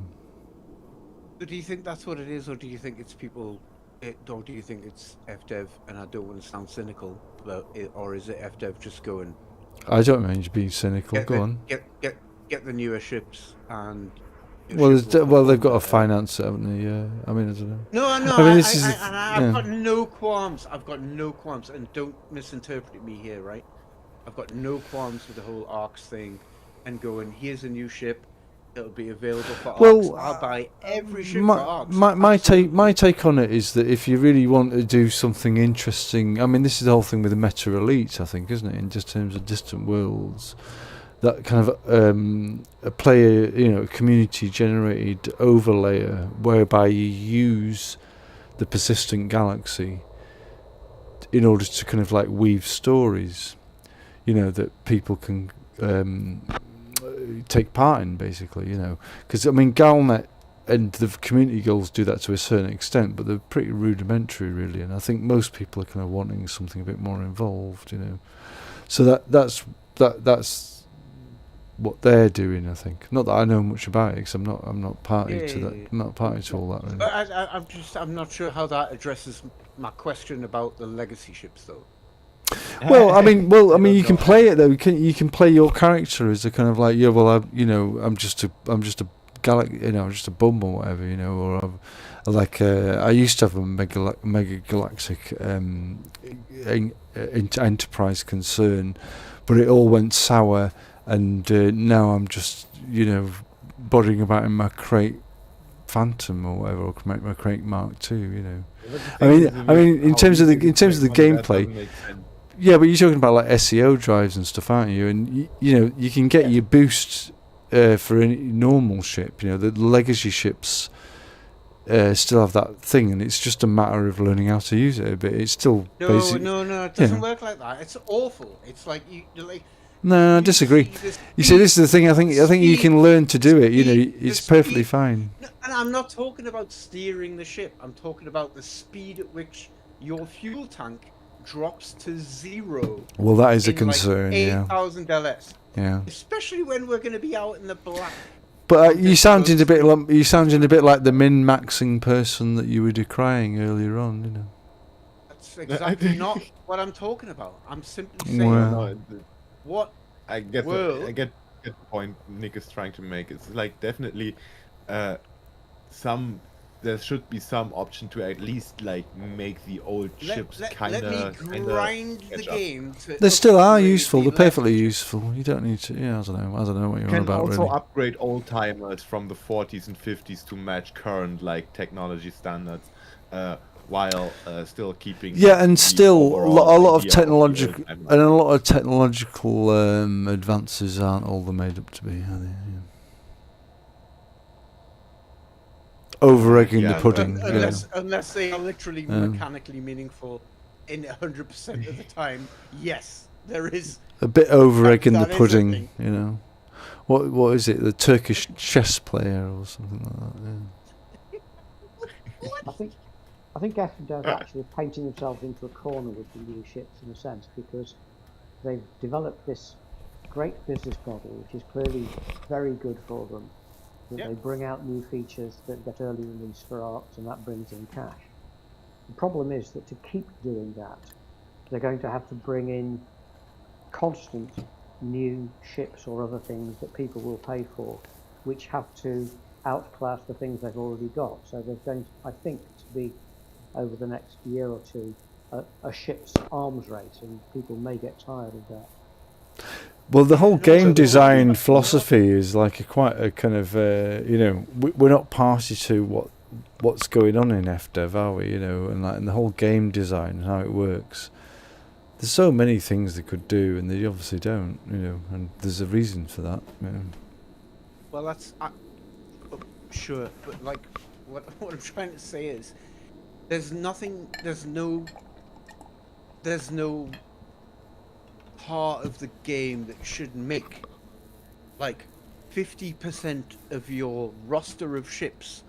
Speaker 3: But do you think that's what it is, or do you think it's people Or do you think it's FDev? And I don't want to sound cynical, but or is it FDev just going
Speaker 2: I don't mind you being cynical.
Speaker 3: get
Speaker 2: Go
Speaker 3: the,
Speaker 2: on.
Speaker 3: get the newer ships and your
Speaker 2: Well,
Speaker 3: ship will
Speaker 2: well, they've
Speaker 3: perform
Speaker 2: got to
Speaker 3: better?
Speaker 2: finance it, haven't they? Yeah. I mean, I don't know.
Speaker 3: No,
Speaker 2: I mean, this is
Speaker 3: I've
Speaker 2: yeah.
Speaker 3: got no qualms. I've got no qualms, and don't misinterpret me here, right? I've got no qualms with the whole ARCs thing, and going, here's a new ship, it'll be available for ARCs.
Speaker 2: Well,
Speaker 3: I'll buy every ship for ARCs.
Speaker 2: my take on it is that if you really want to do something interesting, I mean, this is the whole thing with the Meta Elite, I think, isn't it? In just terms of distant worlds, that kind of a player, a community generated overlayer whereby you use the persistent galaxy in order to kind of like weave stories, that people can take part in, basically, because I mean Galnet and the community goals do that to a certain extent, but they're pretty rudimentary, really, and I think most people are kind of wanting something a bit more involved, so that's what they're doing, I think. Not that I know much about it, because I'm not party to that. I'm not party to all that, really.
Speaker 3: But I'm not sure how that addresses my question about the legacy ships, though.
Speaker 2: Well, I mean, you can play it though. You can play your character as a kind of like, I'm just a I'm just a bum or whatever, or I used to have a mega galactic enterprise concern, but it all went sour, and now I'm just bothering about in my crate Phantom or whatever, or my crate Mark II. I mean, in terms of the gameplay. Yeah, but you're talking about like SEO drives and stuff, aren't you? And you can get your boost for any normal ship. The legacy ships still have that thing, and it's just a matter of learning how to use it a bit. It's still
Speaker 3: No, it doesn't work like that. It's awful. It's like you're like.
Speaker 2: No, I disagree. You see, this is the thing. I think you can learn to do it. It's perfectly fine.
Speaker 3: And I'm not talking about steering the ship. I'm talking about the speed at which your fuel tank drops to 0.
Speaker 2: Well, that is a concern.
Speaker 3: Like 8,000
Speaker 2: yeah.
Speaker 3: LS.
Speaker 2: Yeah.
Speaker 3: Especially when we're going to be out in the black.
Speaker 2: But you sounded a bit like the min-maxing person that you were decrying earlier on.
Speaker 3: That's exactly not what I'm talking about. I'm simply saying what
Speaker 1: I get
Speaker 3: world.
Speaker 1: I get the point Nick is trying to make. It's like definitely there should be some option to at least like make the old ships kind of
Speaker 3: grind the game.
Speaker 2: They still are useful. They're perfectly useful. You don't need to. Yeah, I don't know what you're on about.
Speaker 1: You can also
Speaker 2: really
Speaker 1: upgrade old timers from the 40s and 50s to match current like technology standards, while still keeping.
Speaker 2: Yeah, and still a lot of technological advances aren't all they're made up to be, are they? Yeah. Over-egging the pudding.
Speaker 3: Unless they are literally mechanically meaningful in 100% of the time. Yes, there is.
Speaker 2: A bit over-egging the pudding, What is it? The Turkish chess player or something like
Speaker 5: that, yeah. I think FDev actually painting themselves into a corner with the new ships in a sense, because they've developed this great business model, which is clearly very good for them. That they bring out new features that get early release for ARCs, and that brings in cash. The problem is that to keep doing that, they're going to have to bring in constant new ships or other things that people will pay for, which have to outclass the things they've already got. So there's going to, I think, to be, over the next year or two, a ship's arms race, and people may get tired of that.
Speaker 2: Well, the whole game design philosophy is like quite a kind of, we're not party to what's going on in FDev, are we? And the whole game design and how it works. There's so many things they could do, and they obviously don't, and there's a reason for that.
Speaker 3: Well, that's sure, but like what I'm trying to say is, there's no part of the game that should make like 50% of your roster of ships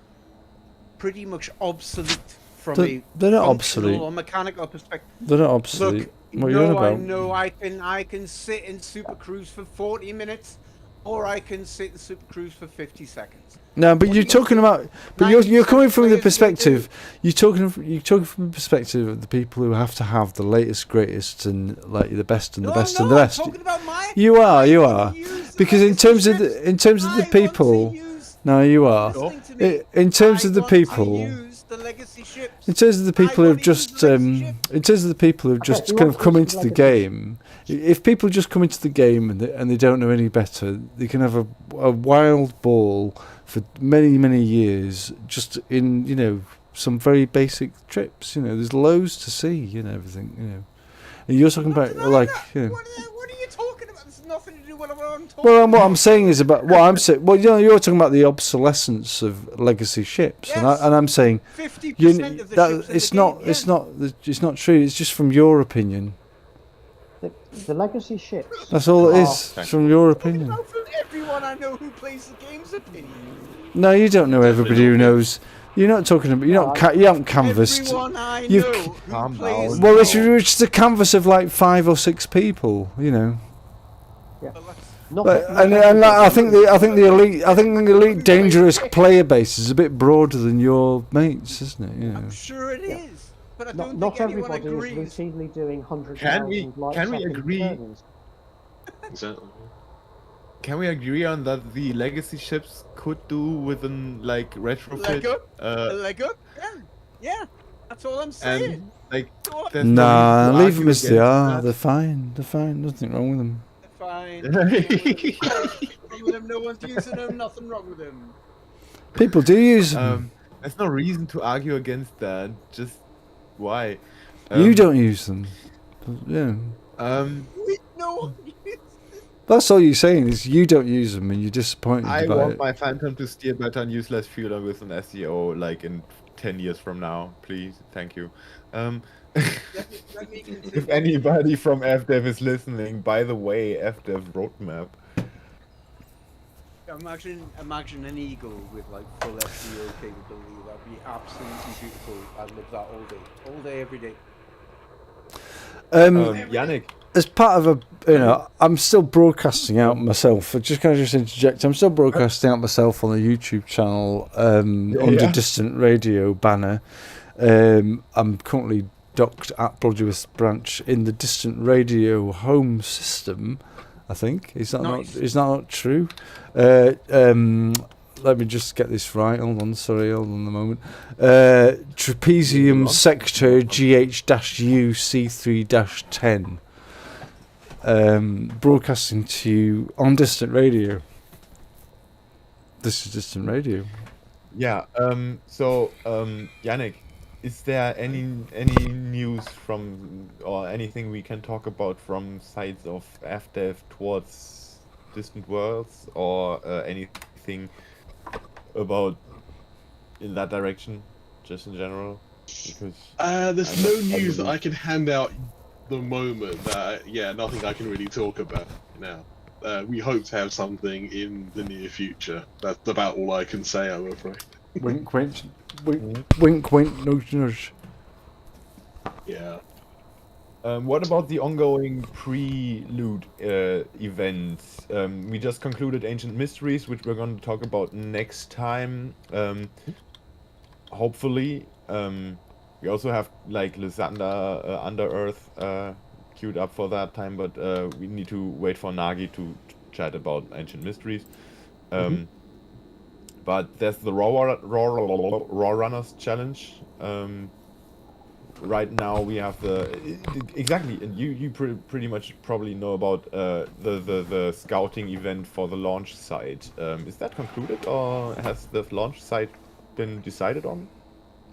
Speaker 3: pretty much obsolete from
Speaker 2: they're not obsolete
Speaker 3: or mechanical perspective.
Speaker 2: They're not obsolete.
Speaker 3: Look,
Speaker 2: what are you on about?
Speaker 3: I know I can sit in Super Cruise for 40 minutes or I can sit and Super Cruise for 50 seconds.
Speaker 2: No, but
Speaker 3: What
Speaker 2: you're
Speaker 3: do you
Speaker 2: talking
Speaker 3: think
Speaker 2: about. But you're coming from the
Speaker 3: 97 players will
Speaker 2: perspective. You're talking from the perspective of the people who have to have the latest, greatest, and like the best and the
Speaker 3: No,
Speaker 2: best
Speaker 3: I'm
Speaker 2: and the
Speaker 3: not.
Speaker 2: best.
Speaker 3: I'm talking about my.
Speaker 2: You are,
Speaker 3: I
Speaker 2: you
Speaker 3: want
Speaker 2: are,
Speaker 3: to use the
Speaker 2: because in
Speaker 3: legacy
Speaker 2: terms of
Speaker 3: ships.
Speaker 2: the
Speaker 3: I
Speaker 2: people.
Speaker 3: want to use.
Speaker 2: No, you are.
Speaker 3: Listening to me.
Speaker 2: In terms
Speaker 3: I
Speaker 2: of the
Speaker 3: want to
Speaker 2: people.
Speaker 3: use the legacy ships.
Speaker 2: In terms of the people
Speaker 3: I
Speaker 2: who've
Speaker 3: want to use
Speaker 2: just,
Speaker 3: the legacy ships.
Speaker 2: in terms of the people who've
Speaker 5: Okay,
Speaker 2: just
Speaker 5: who
Speaker 2: kind of
Speaker 5: wants to
Speaker 2: come
Speaker 5: use
Speaker 2: into
Speaker 5: the
Speaker 2: the
Speaker 5: legacy
Speaker 2: game, if people just come into the game and they don't know any better, they can have a wild ball for many, many years just in, some very basic trips. There's loads to see and everything, And you're talking about, like,
Speaker 3: What are you talking about? There's nothing to do with what I'm talking
Speaker 2: Well,
Speaker 3: about.
Speaker 2: what I'm saying is about what I'm saying. Well, you're talking about the obsolescence of legacy ships,
Speaker 3: Yes.
Speaker 2: and I'm saying
Speaker 3: 50% of the ships in
Speaker 2: it's
Speaker 3: the
Speaker 2: not,
Speaker 3: game,
Speaker 2: it's not, it's not true. It's just from your opinion.
Speaker 5: The legacy ships.
Speaker 2: That's all it
Speaker 5: are-
Speaker 2: is. It's from your
Speaker 3: Talking
Speaker 2: opinion.
Speaker 3: about from everyone I know who plays the game's opinion.
Speaker 2: No, you don't know everybody who knows. You're not talking about. You haven't canvassed.
Speaker 3: Everyone I
Speaker 2: You've-
Speaker 3: know who
Speaker 1: Calm
Speaker 3: plays.
Speaker 1: down.
Speaker 2: Well, it's a canvas of like 5 or 6 people.
Speaker 5: Not,
Speaker 2: But,
Speaker 5: not
Speaker 2: and I
Speaker 5: everybody.
Speaker 2: think the elite dangerous player base is a bit broader than your mates, isn't it?
Speaker 3: I'm sure it is, but I
Speaker 5: Not,
Speaker 3: don't
Speaker 5: not
Speaker 3: think anyone
Speaker 5: everybody
Speaker 3: agrees.
Speaker 5: is routinely doing
Speaker 1: Can we
Speaker 5: 100,000 light-second
Speaker 1: agree?
Speaker 5: turns.
Speaker 6: Exactly.
Speaker 1: Can we agree on that the legacy ships could do within like retrofit?
Speaker 3: Lego? Yeah, that's all I'm saying.
Speaker 1: And like,
Speaker 3: Go on.
Speaker 1: there's no
Speaker 2: Nah,
Speaker 1: reason to
Speaker 2: leave
Speaker 1: argue
Speaker 2: them as they
Speaker 1: against
Speaker 2: are.
Speaker 1: that.
Speaker 2: They're fine. They're fine. Nothing wrong with them.
Speaker 3: Fine. Nothing wrong with them. No one's using them. Nothing wrong with them.
Speaker 2: People do use them.
Speaker 1: There's no reason to argue against that. Just why?
Speaker 2: You don't use them. Yeah.
Speaker 3: No.
Speaker 2: That's all you're saying is you don't use them and you're disappointed
Speaker 1: I
Speaker 2: about
Speaker 1: want
Speaker 2: it.
Speaker 1: my Phantom to steer better and use less fuel with an SEO like in 10 years from now, please. Thank you.
Speaker 3: Let me continue.
Speaker 1: If anybody from FDev is listening, by the way, FDev roadmap.
Speaker 3: Imagine an eagle with like full SEO capability. That'd be absolutely beautiful. I'd love that all day, every day.
Speaker 1: Yannick,
Speaker 2: As part of I'm still broadcasting out myself. Can I just interject? I'm still broadcasting out myself on the YouTube channel under Distant Radio banner. I'm currently docked at Bloodworth branch in the Distant Radio home system. I think is that not true? Let me just get this right. Hold on a moment. Trapezium sector GH-U C3-10. Broadcasting to you on Distant Radio. This is Distant Radio.
Speaker 1: yeah. Yannick, is there any news from or anything we can talk about from sides of FDev towards Distant Worlds or anything about in that direction, just in general? Because
Speaker 6: There's no news that I can hand out the moment. Nothing I can really talk about now. We hope to have something in the near future. That's about all I can say, I'm afraid.
Speaker 2: Wink, wink, wink, wink, nudge, nudge.
Speaker 6: Yeah.
Speaker 1: what about the ongoing prelude events? We just concluded Ancient Mysteries, which we're going to talk about next time. Hopefully. We also have like Lysander Under Earth queued up for that time, but we need to wait for Nagi to chat about Ancient Mysteries. But there's the Raw Runners challenge. Right now we have exactly, and you pretty much probably know about the scouting event for the launch site. Is that concluded, or has the launch site been decided on?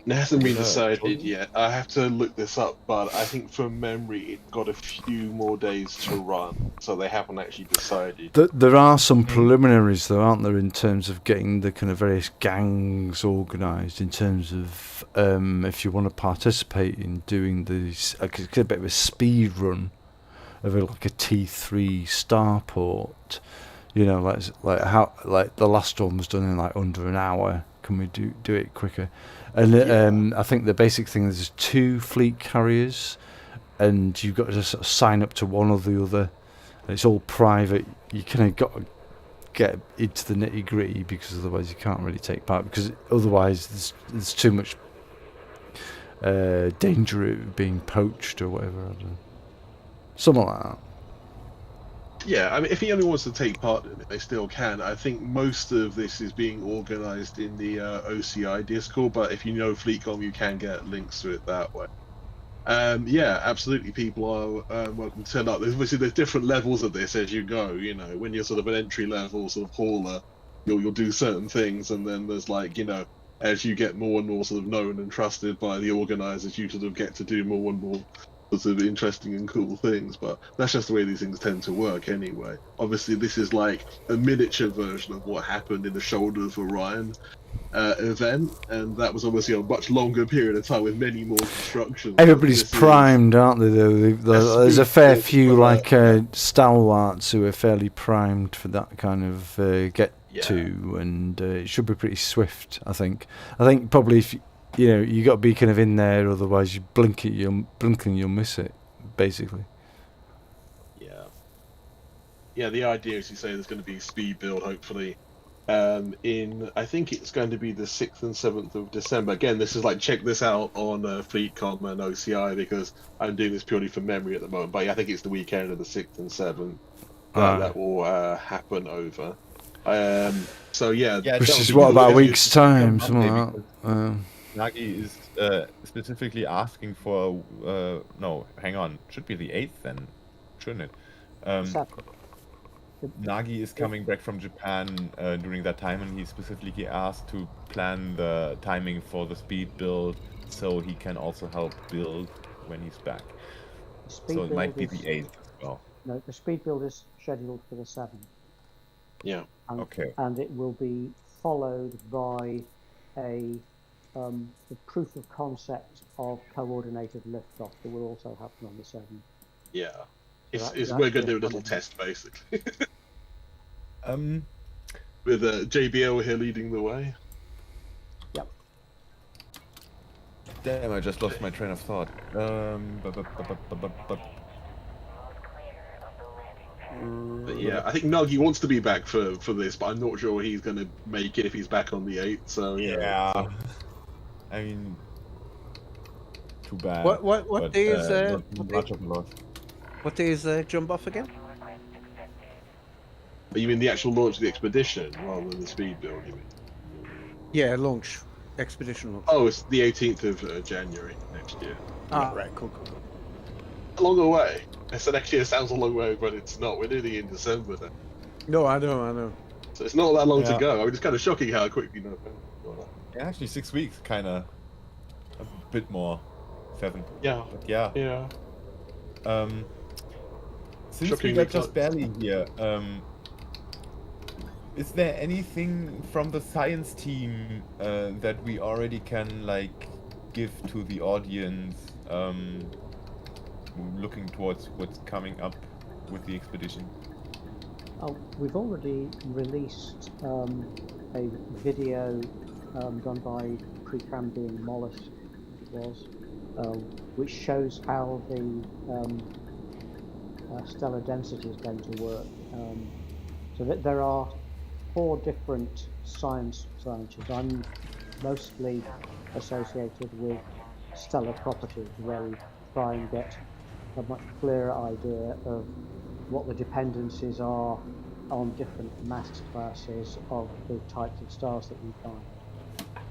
Speaker 6: It hasn't been
Speaker 1: No,
Speaker 6: decided
Speaker 1: totally.
Speaker 6: yet. I have to look this up, but I think from memory it got a few more days to run, so they haven't actually decided.
Speaker 2: There are some preliminaries, though, aren't there, in terms of getting the kind of various gangs organised, in terms of if you want to participate in doing these, a bit of a speed run of like a T3 starport. Like the last one was done in like under an hour. Can we do it quicker? And I think the basic thing is there's 2 fleet carriers, and you've got to sort of sign up to one or the other. And it's all private. You kind of got to get into the nitty gritty, because otherwise you can't really take part, because otherwise there's too much danger of being poached or whatever. I don't know. Something like that.
Speaker 6: Yeah, I mean, if he only wants to take part in it, they still can. I think most of this is being organised in the OCI Discord, but if you know FleetCom, you can get links to it that way. Yeah, absolutely. People are welcome to turn up. There's different levels of this as you go. You know, when you're sort of an entry level sort of hauler, you'll do certain things, and then there's like, you know, as you get more and more sort of known and trusted by the organisers, you sort of get to do more and more sort of interesting and cool things. But that's just the way these things tend to work anyway. Obviously, this is like a miniature version of what happened in the Shoulder of Orion event, and that was obviously a much longer period of time with many more constructions.
Speaker 2: Everybody's primed, aren't they? Though there's a fair few like stalwarts who are fairly primed for that kind of to, and it should be pretty swift. I think probably if you got to be kind of in there, otherwise you blinking you'll miss it, basically.
Speaker 6: Yeah, the idea is, you say, there's going to be speed build hopefully I think it's going to be the 6th and 7th of December. Again, this is like, check this out on FleetCom and OCI, because I'm doing this purely from memory at the moment, but I think it's the weekend of the 6th and 7th that will happen over. So yeah,
Speaker 2: which is about a week's time, something like that.
Speaker 1: Nagi is specifically asking for no, hang on, should be the 8th then, shouldn't it? Nagi is coming back from Japan during that time, and he specifically asked to plan the timing for the speed build so he can also help build when he's back. So it might be the 8th as well.
Speaker 5: No, the speed build is scheduled for the 7th.
Speaker 6: Yeah.
Speaker 1: Okay.
Speaker 5: And it will be followed by a proof of concept of coordinated liftoff that will also happen on the 7th.
Speaker 6: Yeah. We're going to do a little test, basically. With JBL here leading the way.
Speaker 5: Yep.
Speaker 1: Damn, I just lost my train of thought.
Speaker 6: But yeah, I think Nagi wants to be back for this, but I'm not sure he's going to make it if he's back on the 8th. So yeah.
Speaker 1: I mean, too bad.
Speaker 3: What day is
Speaker 1: What
Speaker 3: day is jump off again?
Speaker 6: You mean the actual launch of the expedition rather than the speed build, you mean?
Speaker 3: Yeah, launch. Expedition launch.
Speaker 6: Oh, it's the 18th of January next year.
Speaker 3: Right, cool.
Speaker 6: A long way. So next year sounds a long way, but it's not. We're nearly in December then.
Speaker 3: No, I know.
Speaker 6: So it's not that long to go. I mean, it's kind of shocking how quickly November.
Speaker 1: Yeah, actually 6 weeks, kind of a bit more. 7.
Speaker 6: Yeah.
Speaker 1: But yeah.
Speaker 6: Yeah.
Speaker 1: Since
Speaker 6: Shocking
Speaker 1: we got just barely here, is there anything from the science team that we already can like give to the audience, looking towards what's coming up with the expedition?
Speaker 5: We've already released a video done by Precambrian mollusk, which shows how the stellar density is going to work. So that there are 4 different science branches. I'm mostly associated with stellar properties, where we try and get a much clearer idea of what the dependencies are on different mass classes of the types of stars that we find.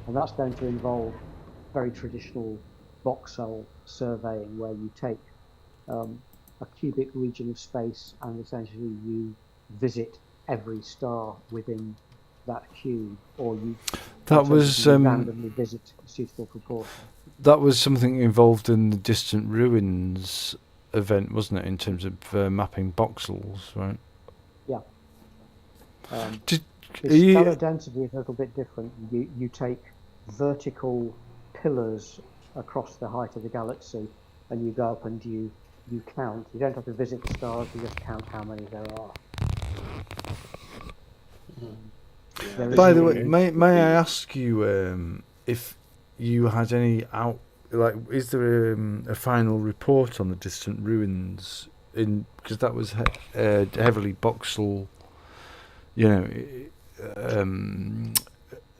Speaker 5: And that's going to involve very traditional voxel surveying, where you take a cubic region of space and essentially you visit every star within that cube, or you randomly visit a suitable proportion.
Speaker 2: That was something involved in the Distant Ruins event, wasn't it, in terms of mapping voxels, right?
Speaker 5: Yeah. The stellar density is a little bit different. You take vertical pillars across the height of the galaxy, and you go up and you count. You don't have to visit the stars, you just count how many there are.
Speaker 2: By the way, may I ask you if you had any is there a final report on the Distant Ruins, because that was heavily voxel you know,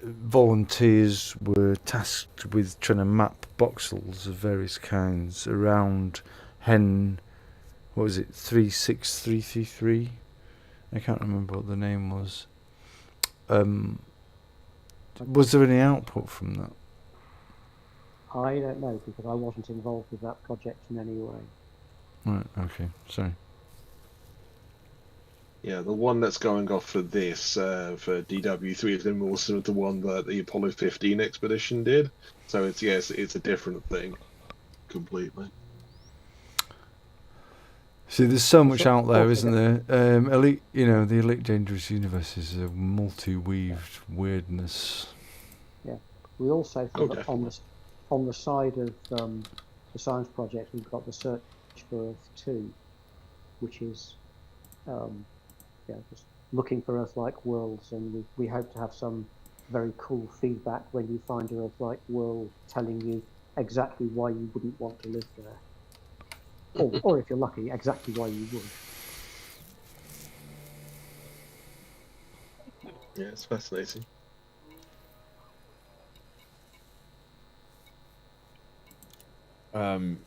Speaker 2: volunteers were tasked with trying to map voxels of various kinds around Hen, what was it, 36333? I can't remember what the name was. Was there any output from that?
Speaker 5: I don't know because I wasn't involved with that project in any way.
Speaker 2: Right, okay, sorry.
Speaker 6: Yeah, the one that's going off for this, for DW3, is going to be more similar to the one that the Apollo 15 expedition did. So it's, yes, it's a different thing completely.
Speaker 2: See, there's so much
Speaker 5: So-
Speaker 2: out there,
Speaker 5: also
Speaker 2: isn't there? Elite, you know, the Elite Dangerous Universe is a multi-weaved weirdness.
Speaker 5: We also,
Speaker 6: Oh,
Speaker 5: on the side of the science project, we've got the Search for Earth 2, which is just looking for Earth-like worlds, and we hope to have some very cool feedback when you find an Earth-like world, telling you exactly why you wouldn't want to live there, or if you're lucky, exactly why you would.
Speaker 6: Yeah, it's fascinating.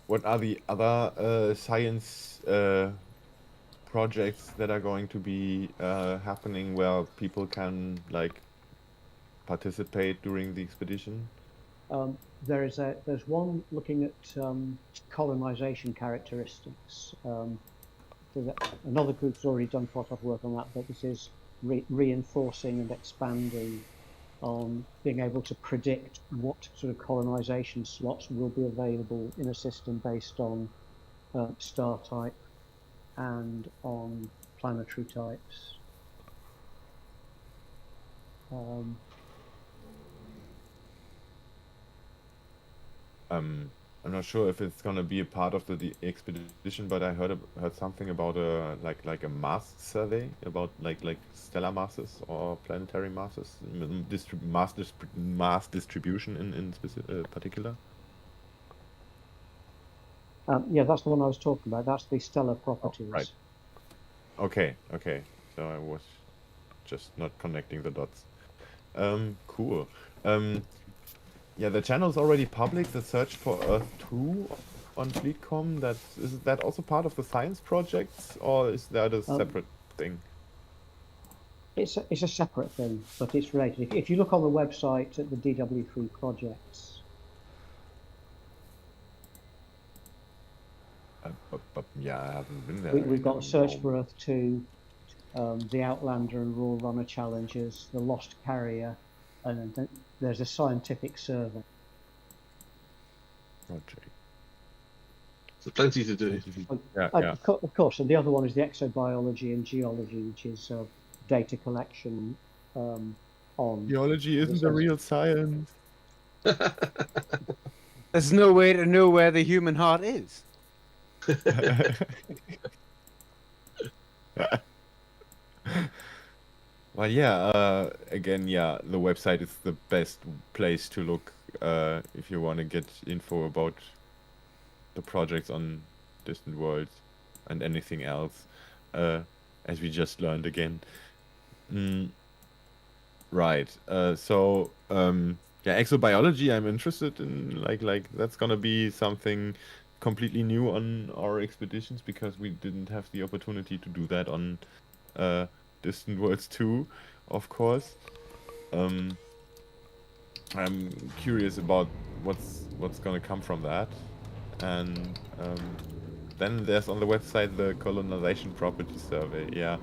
Speaker 1: What are the other science projects that are going to be happening where people can like participate during the expedition?
Speaker 5: There's one looking at colonization characteristics. Another group's already done quite a lot of work on that, but this is reinforcing and expanding on being able to predict what sort of colonization slots will be available in a system based on star type and on planetary types.
Speaker 1: I'm not sure if it's gonna be a part of the expedition, but I heard something about a like a mass survey about like stellar masses or planetary masses, mass distribution in particular.
Speaker 5: Yeah, that's the one I was talking about. That's the stellar properties.
Speaker 1: Right. Okay. So I was just not connecting the dots. Cool. Yeah, the channel is already public. The Search for Earth 2 on FleetCom. Is that also part of the science projects, or is that a separate thing?
Speaker 5: It's a separate thing, but it's related. If you look on the website at the DW3 projects.
Speaker 1: But yeah, I haven't been there.
Speaker 5: We've got Search for Earth 2, the Outlander and Raw Runner challenges, the Lost Carrier, and then there's a scientific survey.
Speaker 1: Okay.
Speaker 6: So plenty to do.
Speaker 1: Yeah.
Speaker 5: Of course, and the other one is the exobiology and geology, which is data collection on...
Speaker 1: Geology isn't a real science.
Speaker 3: There's no way to know where the human heart is.
Speaker 1: Well, yeah, again, yeah, the website is the best place to look if you want to get info about the projects on Distant Worlds and anything else, as we just learned again. Right, so, yeah, exobiology, I'm interested in, like that's gonna be something completely new on our expeditions, because we didn't have the opportunity to do that on Distant Worlds 2, of course. I'm curious about what's gonna come from that, and then there's on the website the colonization property survey. Yeah,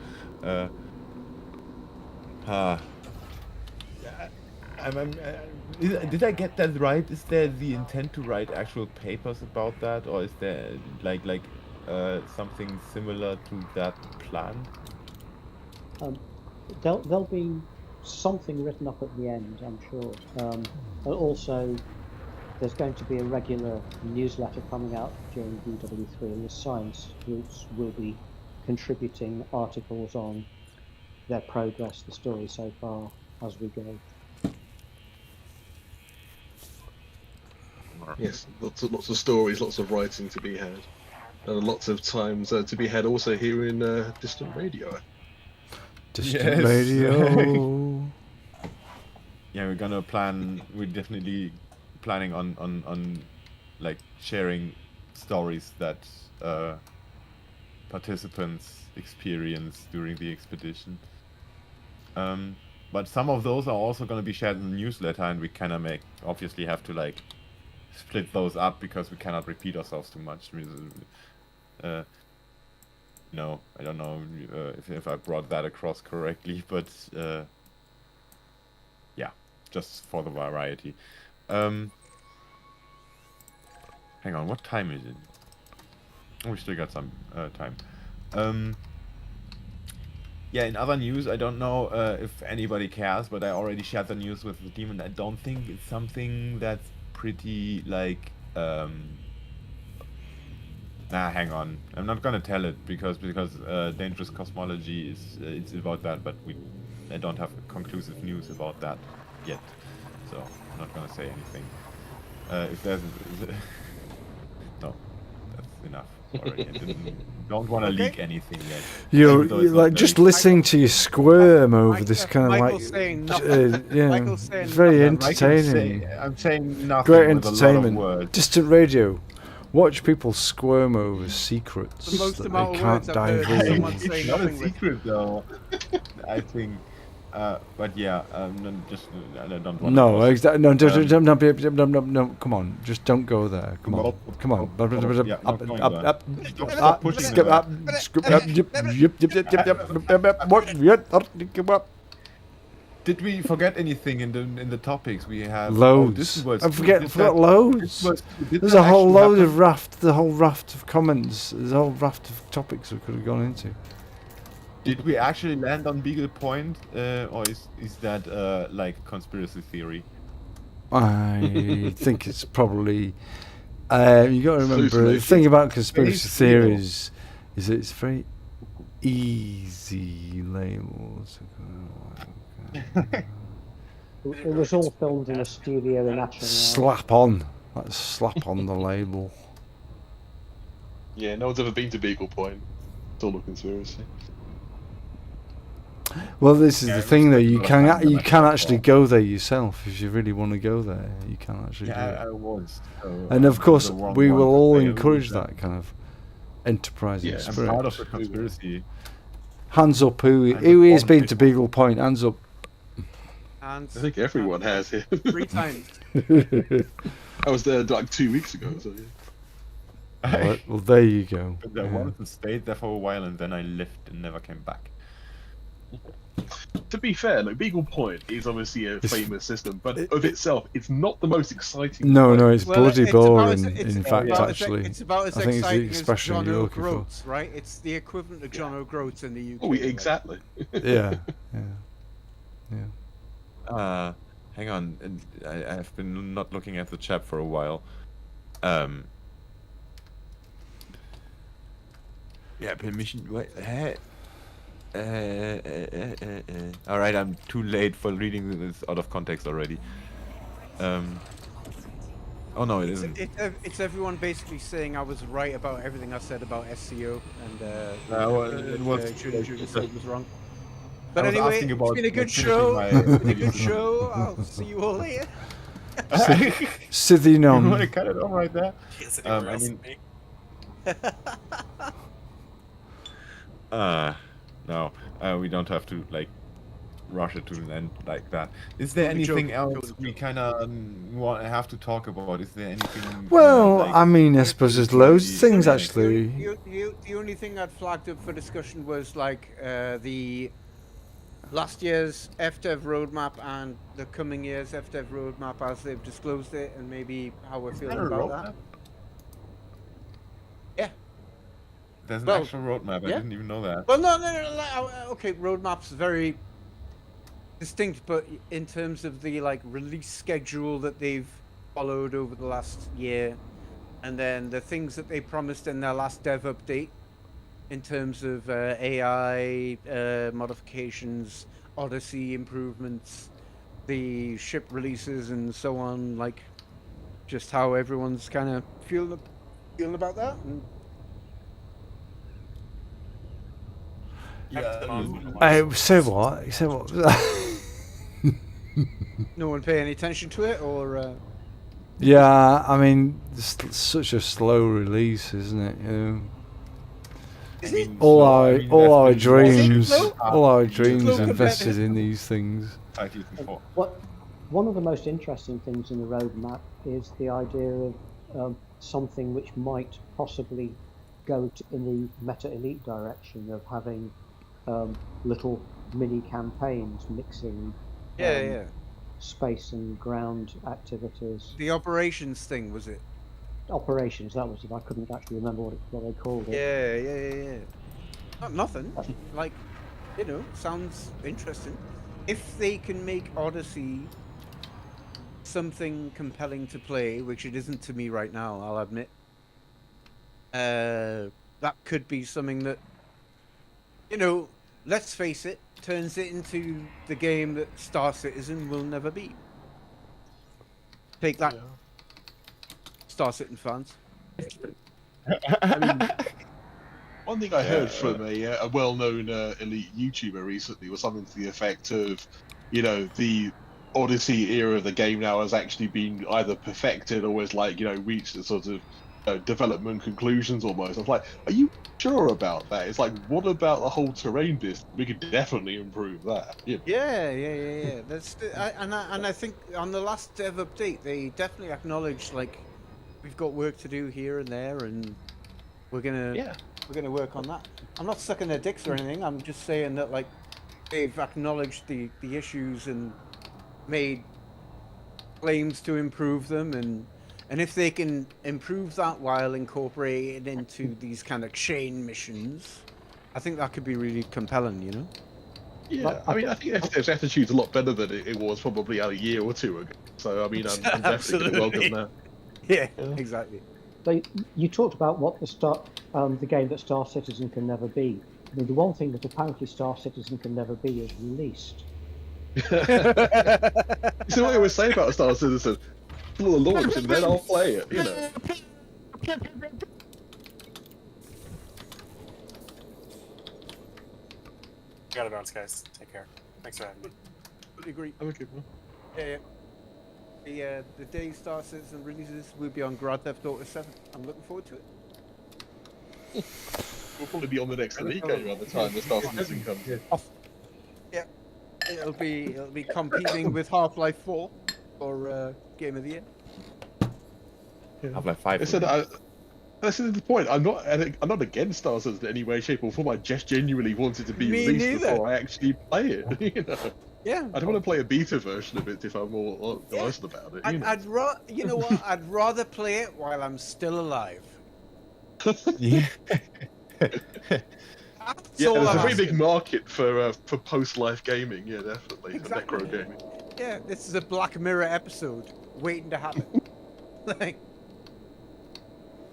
Speaker 1: did I get that right? Is there the intent to write actual papers about that, or is there like something similar to that planned?
Speaker 5: There'll be something written up at the end, I'm sure. But also, there's going to be a regular newsletter coming out during DW3, and the science groups will be contributing articles on their progress, the story so far, as we go.
Speaker 6: Yes, lots of stories, lots of writing to be had, and lots of times to be had also here in Distant Radio.
Speaker 2: Distant
Speaker 1: Yes.
Speaker 2: radio.
Speaker 1: Yeah, we're definitely planning on like sharing stories that participants experience during the expedition. But some of those are also going to be shared in the newsletter, and we kind of obviously have to like split those up because we cannot repeat ourselves too much. No, I don't know if I brought that across correctly, but yeah, just for the variety. Hang on, what time is it? Oh, we still got some time. Yeah, in other news, I don't know if anybody cares, but I already shared the news with the demon. I don't think it's something that's pretty like nah, hang on. I'm not gonna tell it because dangerous cosmology is it's about that, but I don't have conclusive news about that yet, so I'm not gonna say anything. If there's no, that's enough already. Don't want to leak anything yet.
Speaker 2: You're,
Speaker 1: Even though
Speaker 2: you're
Speaker 1: it's not
Speaker 2: like
Speaker 1: very-
Speaker 2: just listening to you squirm over this kind of
Speaker 3: Michael's
Speaker 2: like,
Speaker 3: saying nothing.
Speaker 2: yeah,
Speaker 3: Michael's saying
Speaker 2: very
Speaker 1: Yeah,
Speaker 2: entertaining.
Speaker 1: I'm saying nothing
Speaker 2: Great
Speaker 1: with a lot of
Speaker 2: entertainment.
Speaker 1: words.
Speaker 2: Distant radio. Watch people squirm over secrets
Speaker 3: The most
Speaker 2: that
Speaker 3: amount
Speaker 2: they
Speaker 3: of words
Speaker 2: can't
Speaker 3: I've heard
Speaker 2: divulge.
Speaker 3: someone say
Speaker 1: It's not a
Speaker 3: nothing with.
Speaker 1: secret though. I think. But yeah, just I don't want.
Speaker 2: No, exactly. No, no, come on. Just don't go there. Come on.
Speaker 1: Nope.
Speaker 2: Come on.
Speaker 1: Nope. Yeah, not going there. Stop pushing
Speaker 2: skip
Speaker 1: it.
Speaker 2: up, skip up, yep.
Speaker 1: Did we forget anything in the topics we have?
Speaker 2: Loads.
Speaker 1: Oh, this was.
Speaker 2: I forgot loads.
Speaker 1: Did
Speaker 2: There's
Speaker 1: that
Speaker 2: a whole
Speaker 1: actually
Speaker 2: load
Speaker 1: happen?
Speaker 2: the whole raft of comments. There's a whole raft of topics we could have gone into.
Speaker 1: Did we actually land on Beagle Point, or is that like conspiracy theory?
Speaker 2: I think it's probably. You got to remember the thing about conspiracy
Speaker 1: Space Wheel.
Speaker 2: theories is that it's very easy labels.
Speaker 5: It was all filmed in a studio in Atchison.
Speaker 2: Slap on. Let's slap on the label.
Speaker 6: Yeah, no one's ever been to Beagle Point. It's all a conspiracy.
Speaker 2: Well, this is
Speaker 1: Yeah,
Speaker 2: the
Speaker 1: it
Speaker 2: thing,
Speaker 1: was
Speaker 2: though.
Speaker 1: like
Speaker 2: You
Speaker 1: the
Speaker 2: can
Speaker 1: last time
Speaker 2: you
Speaker 1: I
Speaker 2: can
Speaker 1: saw
Speaker 2: actually
Speaker 1: it.
Speaker 2: go there yourself if you really want to go there. You can actually do
Speaker 1: Yeah, I
Speaker 2: it.
Speaker 1: was. So,
Speaker 2: And of course,
Speaker 1: the wrong
Speaker 2: we
Speaker 1: one
Speaker 2: will
Speaker 1: to
Speaker 2: all
Speaker 1: say,
Speaker 2: encourage
Speaker 1: really,
Speaker 2: that kind of enterprising
Speaker 6: Yeah, I'm
Speaker 1: I'm
Speaker 2: spirit.
Speaker 1: part of the conspiracy.
Speaker 2: Hands up, who
Speaker 1: I'm
Speaker 2: who has
Speaker 1: informed
Speaker 2: been to
Speaker 1: people.
Speaker 2: Beagle Point? Hands up.
Speaker 3: And
Speaker 6: I think everyone has here.
Speaker 3: 3 times.
Speaker 6: I was there like 2 weeks ago, so yeah.
Speaker 2: Well, there you go.
Speaker 1: But I
Speaker 2: Yeah.
Speaker 1: wanted to stay there for a while, and then I left and never came back.
Speaker 6: To be fair, like Beagle Point is obviously a
Speaker 2: It's-
Speaker 6: famous system, but of itself, it's not the most exciting.
Speaker 2: No,
Speaker 6: place.
Speaker 2: no, it's
Speaker 3: Well,
Speaker 2: bloody
Speaker 3: it's about
Speaker 2: boring.
Speaker 3: as-
Speaker 2: In fact,
Speaker 3: about as-
Speaker 2: actually,
Speaker 3: it's about as
Speaker 2: I think it's the
Speaker 3: exciting as
Speaker 2: expression
Speaker 3: John
Speaker 2: you're
Speaker 3: O.
Speaker 2: looking for.
Speaker 3: Groats, right? It's the equivalent of John O'Groats in the UK.
Speaker 6: Oh, exactly.
Speaker 2: Yeah, yeah.
Speaker 1: Hang on, and I have been not looking at the chat for a while. Yeah, permission. What? All right, I'm too late for reading this out of context already. Oh no, it isn't.
Speaker 3: It's everyone basically saying I was right about everything I said about SEO and
Speaker 1: well, it was-
Speaker 3: Julie said was wrong.
Speaker 1: I
Speaker 3: But
Speaker 1: was
Speaker 3: anyway,
Speaker 1: asking
Speaker 3: it's
Speaker 1: about
Speaker 3: been a good
Speaker 1: finishing
Speaker 3: show.
Speaker 1: my-
Speaker 3: It's been a good show. I'll see you all later.
Speaker 2: Sitting
Speaker 1: You want to
Speaker 2: on.
Speaker 1: cut it off right there?
Speaker 4: Yes, anywhere
Speaker 1: I
Speaker 4: else
Speaker 1: mean-
Speaker 4: me.
Speaker 1: No, we don't have to like rush it to an end like that. Is there
Speaker 3: Totally
Speaker 1: anything
Speaker 3: joking,
Speaker 1: else
Speaker 3: totally
Speaker 1: we kind of have to talk about? Is there anything?
Speaker 2: Well,
Speaker 1: like,
Speaker 2: I mean, I suppose there's loads of things
Speaker 1: Yeah.
Speaker 2: actually.
Speaker 3: The only thing I'd flagged up for discussion was like the last year's FDev roadmap and the coming year's FDev roadmap as they've disclosed it, and maybe how we're feeling
Speaker 1: Is there a
Speaker 3: about that.
Speaker 1: roadmap?
Speaker 3: Yeah.
Speaker 1: There's an
Speaker 3: Well,
Speaker 1: actual roadmap. I
Speaker 3: yeah.
Speaker 1: didn't even know that.
Speaker 3: Well, no, okay, roadmap's very distinct, but in terms of the like release schedule that they've followed over the last year, and then the things that they promised in their last dev update, in terms of AI modifications, Odyssey improvements, the ship releases, and so on, like just how everyone's kind of feeling about that. And
Speaker 2: Say what? Say what?
Speaker 3: No one pay any attention to it, or
Speaker 2: Yeah, I mean, it's such a slow release, isn't it? You know?
Speaker 3: is it?
Speaker 2: All
Speaker 1: there's been
Speaker 2: our
Speaker 1: more
Speaker 2: dreams,
Speaker 3: slow?
Speaker 2: all our
Speaker 1: Slow
Speaker 2: dreams
Speaker 3: compared
Speaker 2: invested
Speaker 3: to-
Speaker 2: in these things.
Speaker 1: titles before.
Speaker 5: One of the most interesting things in the roadmap is the idea of something which might possibly go in the meta elite direction of having little mini campaigns mixing
Speaker 3: Yeah.
Speaker 5: space and ground activities.
Speaker 3: The operations thing, was it?
Speaker 5: Operations, that was it. I couldn't actually remember what they called it.
Speaker 3: Yeah. Not nothing. Like, you know, sounds interesting. If they can make Odyssey something compelling to play, which it isn't to me right now, I'll admit, that could be something that, you know, let's face it, turns it into the game that Star Citizen will never be. Take that, Star Citizen fans.
Speaker 6: I mean, one thing I heard from a well-known elite YouTuber recently was something to the effect of, you know, the Odyssey era of the game now has actually been either perfected or has, like, you know, reached the sort of development conclusions almost. I was like, are you sure about that? It's like, what about the whole terrain disc? We could definitely improve that. You know?
Speaker 3: Yeah. That's and I think on the last dev update they definitely acknowledged, like, we've got work to do here and there, and we're gonna work on that. I'm not sucking their dicks or anything. I'm just saying that, like, they've acknowledged the issues and made claims to improve them, and if they can improve that while incorporating it into these kind of chain missions, I think that could be really compelling, you know?
Speaker 6: Yeah, I mean, I think FTF's attitude's a lot better than it was probably a year or two ago. So, I mean, I'm definitely going to welcome that.
Speaker 3: Yeah, exactly.
Speaker 5: You talked about what the game that Star Citizen can never be. I mean, the one thing that apparently Star Citizen can never be is released.
Speaker 6: So what I was saying about Star Citizen, full of launch and then I'll play it, you know.
Speaker 4: Gotta bounce, guys. Take care. Thanks for having me.
Speaker 3: Totally agree.
Speaker 6: I'm a good one.
Speaker 3: Yeah. The day Star Citizen releases will be on Grand Theft Auto 7. I'm looking forward to it.
Speaker 6: We'll probably be on the next Elite game by the time the Star Citizen comes.
Speaker 3: Yeah, it'll be competing with Half-Life 4 for Game of the Year.
Speaker 1: Half-Life 5.
Speaker 6: I said, that's the point. I'm not against Star Citizen in any way, shape, or form. I just genuinely wanted to be
Speaker 3: Me
Speaker 6: released
Speaker 3: neither.
Speaker 6: before I actually play it. You know,
Speaker 3: Yeah.
Speaker 6: I don't want to play a beta version of it if I'm more honest about it.
Speaker 3: You know what? I'd rather play it while I'm still alive.
Speaker 1: Yeah.
Speaker 3: That's
Speaker 6: Yeah,
Speaker 3: all
Speaker 6: there's
Speaker 3: I'm
Speaker 6: a very big
Speaker 3: asking.
Speaker 6: market for post-life gaming. Yeah, definitely.
Speaker 3: Exactly.
Speaker 6: For necro gaming.
Speaker 3: Yeah, this is a Black Mirror episode waiting to happen. Like,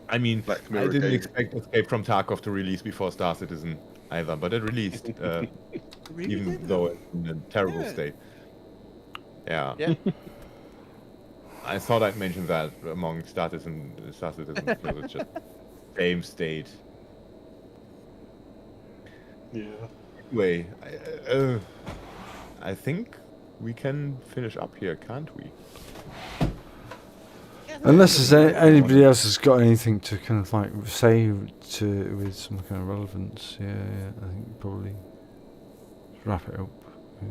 Speaker 1: I mean,
Speaker 6: Black Mirror
Speaker 1: I didn't
Speaker 6: game.
Speaker 1: expect Escape from Tarkov to release before Star Citizen either, but it released,
Speaker 3: really
Speaker 1: even
Speaker 3: did.
Speaker 1: though it's in a terrible
Speaker 3: Yeah.
Speaker 1: state. Yeah.
Speaker 3: Yeah.
Speaker 1: I thought I'd mention that among Star Citizen because it's just same state.
Speaker 6: Yeah.
Speaker 1: Anyway, I think we can finish up here, can't we?
Speaker 2: Unless anybody else has got anything to kind of like say to with some kind of relevance, yeah, I think probably wrap it up. Yeah.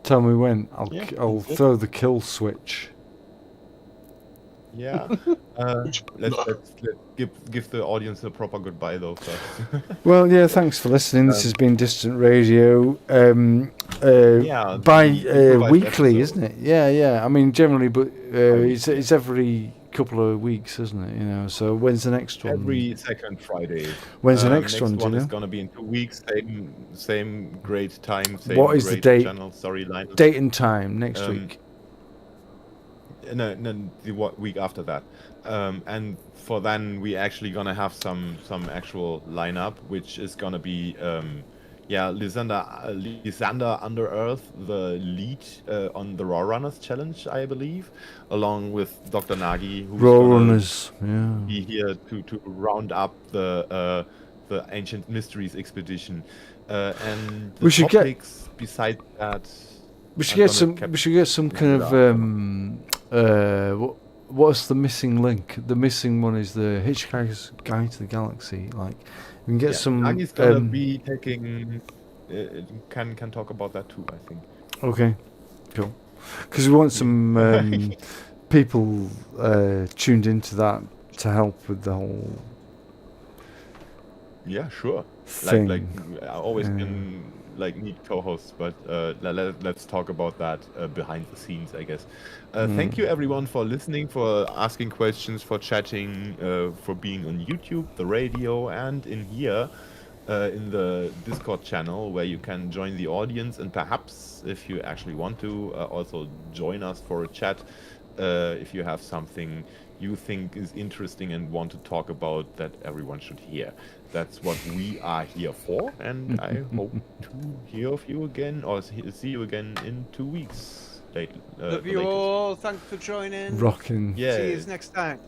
Speaker 2: Tell me when. I'll throw the kill switch.
Speaker 1: Yeah. Let's give the audience a proper goodbye though first.
Speaker 2: Well, yeah, thanks for listening. This has been Distant Radio.
Speaker 1: Yeah,
Speaker 2: Bi-weekly,
Speaker 1: episode.
Speaker 2: isn't it? Yeah. I mean, generally, but it's every couple of weeks, isn't it? You know. So when's the next one?
Speaker 1: Every second Friday.
Speaker 2: When's the next one?
Speaker 1: Next
Speaker 2: Do
Speaker 1: one
Speaker 2: you
Speaker 1: is
Speaker 2: know?
Speaker 1: gonna be in 2 weeks. Same great time. Same
Speaker 2: What is the
Speaker 1: great
Speaker 2: date?
Speaker 1: channel storyline.
Speaker 2: Date and time next
Speaker 1: Um,
Speaker 2: week.
Speaker 1: No, the week after that. And for then we actually gonna have some actual lineup, which is gonna be Lysander Under Earth, the lead on the Raw Runners challenge, I believe, along with Dr. Nagi, who's
Speaker 2: Raw
Speaker 1: gonna
Speaker 2: runners. Yeah.
Speaker 1: be here to round up the the Ancient Mysteries expedition, and the
Speaker 2: We should get-
Speaker 1: topics besides that.
Speaker 2: We should
Speaker 1: I'm
Speaker 2: get
Speaker 1: gonna
Speaker 2: some.
Speaker 1: cap-
Speaker 2: We should get some kind
Speaker 1: figure
Speaker 2: of
Speaker 1: it
Speaker 2: what's the missing link? The missing one is the Hitchhiker's Guide to the Galaxy. Like we can get some.
Speaker 1: Nagi's gonna be taking. Can talk about that too, I think.
Speaker 2: Okay, cool. Because we want some people tuned into that to help with the whole
Speaker 1: Yeah, sure.
Speaker 2: thing.
Speaker 1: Like I always can need co-hosts, but let's talk about that behind the scenes, I guess. Thank you everyone for listening, for asking questions, for chatting, for being on YouTube, the radio, and in here in the Discord channel where you can join the audience and perhaps, if you actually want to, also join us for a chat if you have something you think is interesting and want to talk about that everyone should hear. That's what we are here for, and I hope to hear of you again or see you again in 2 weeks.
Speaker 3: Love you all. Thanks for joining.
Speaker 2: Rocking.
Speaker 1: Yeah.
Speaker 3: See you next time.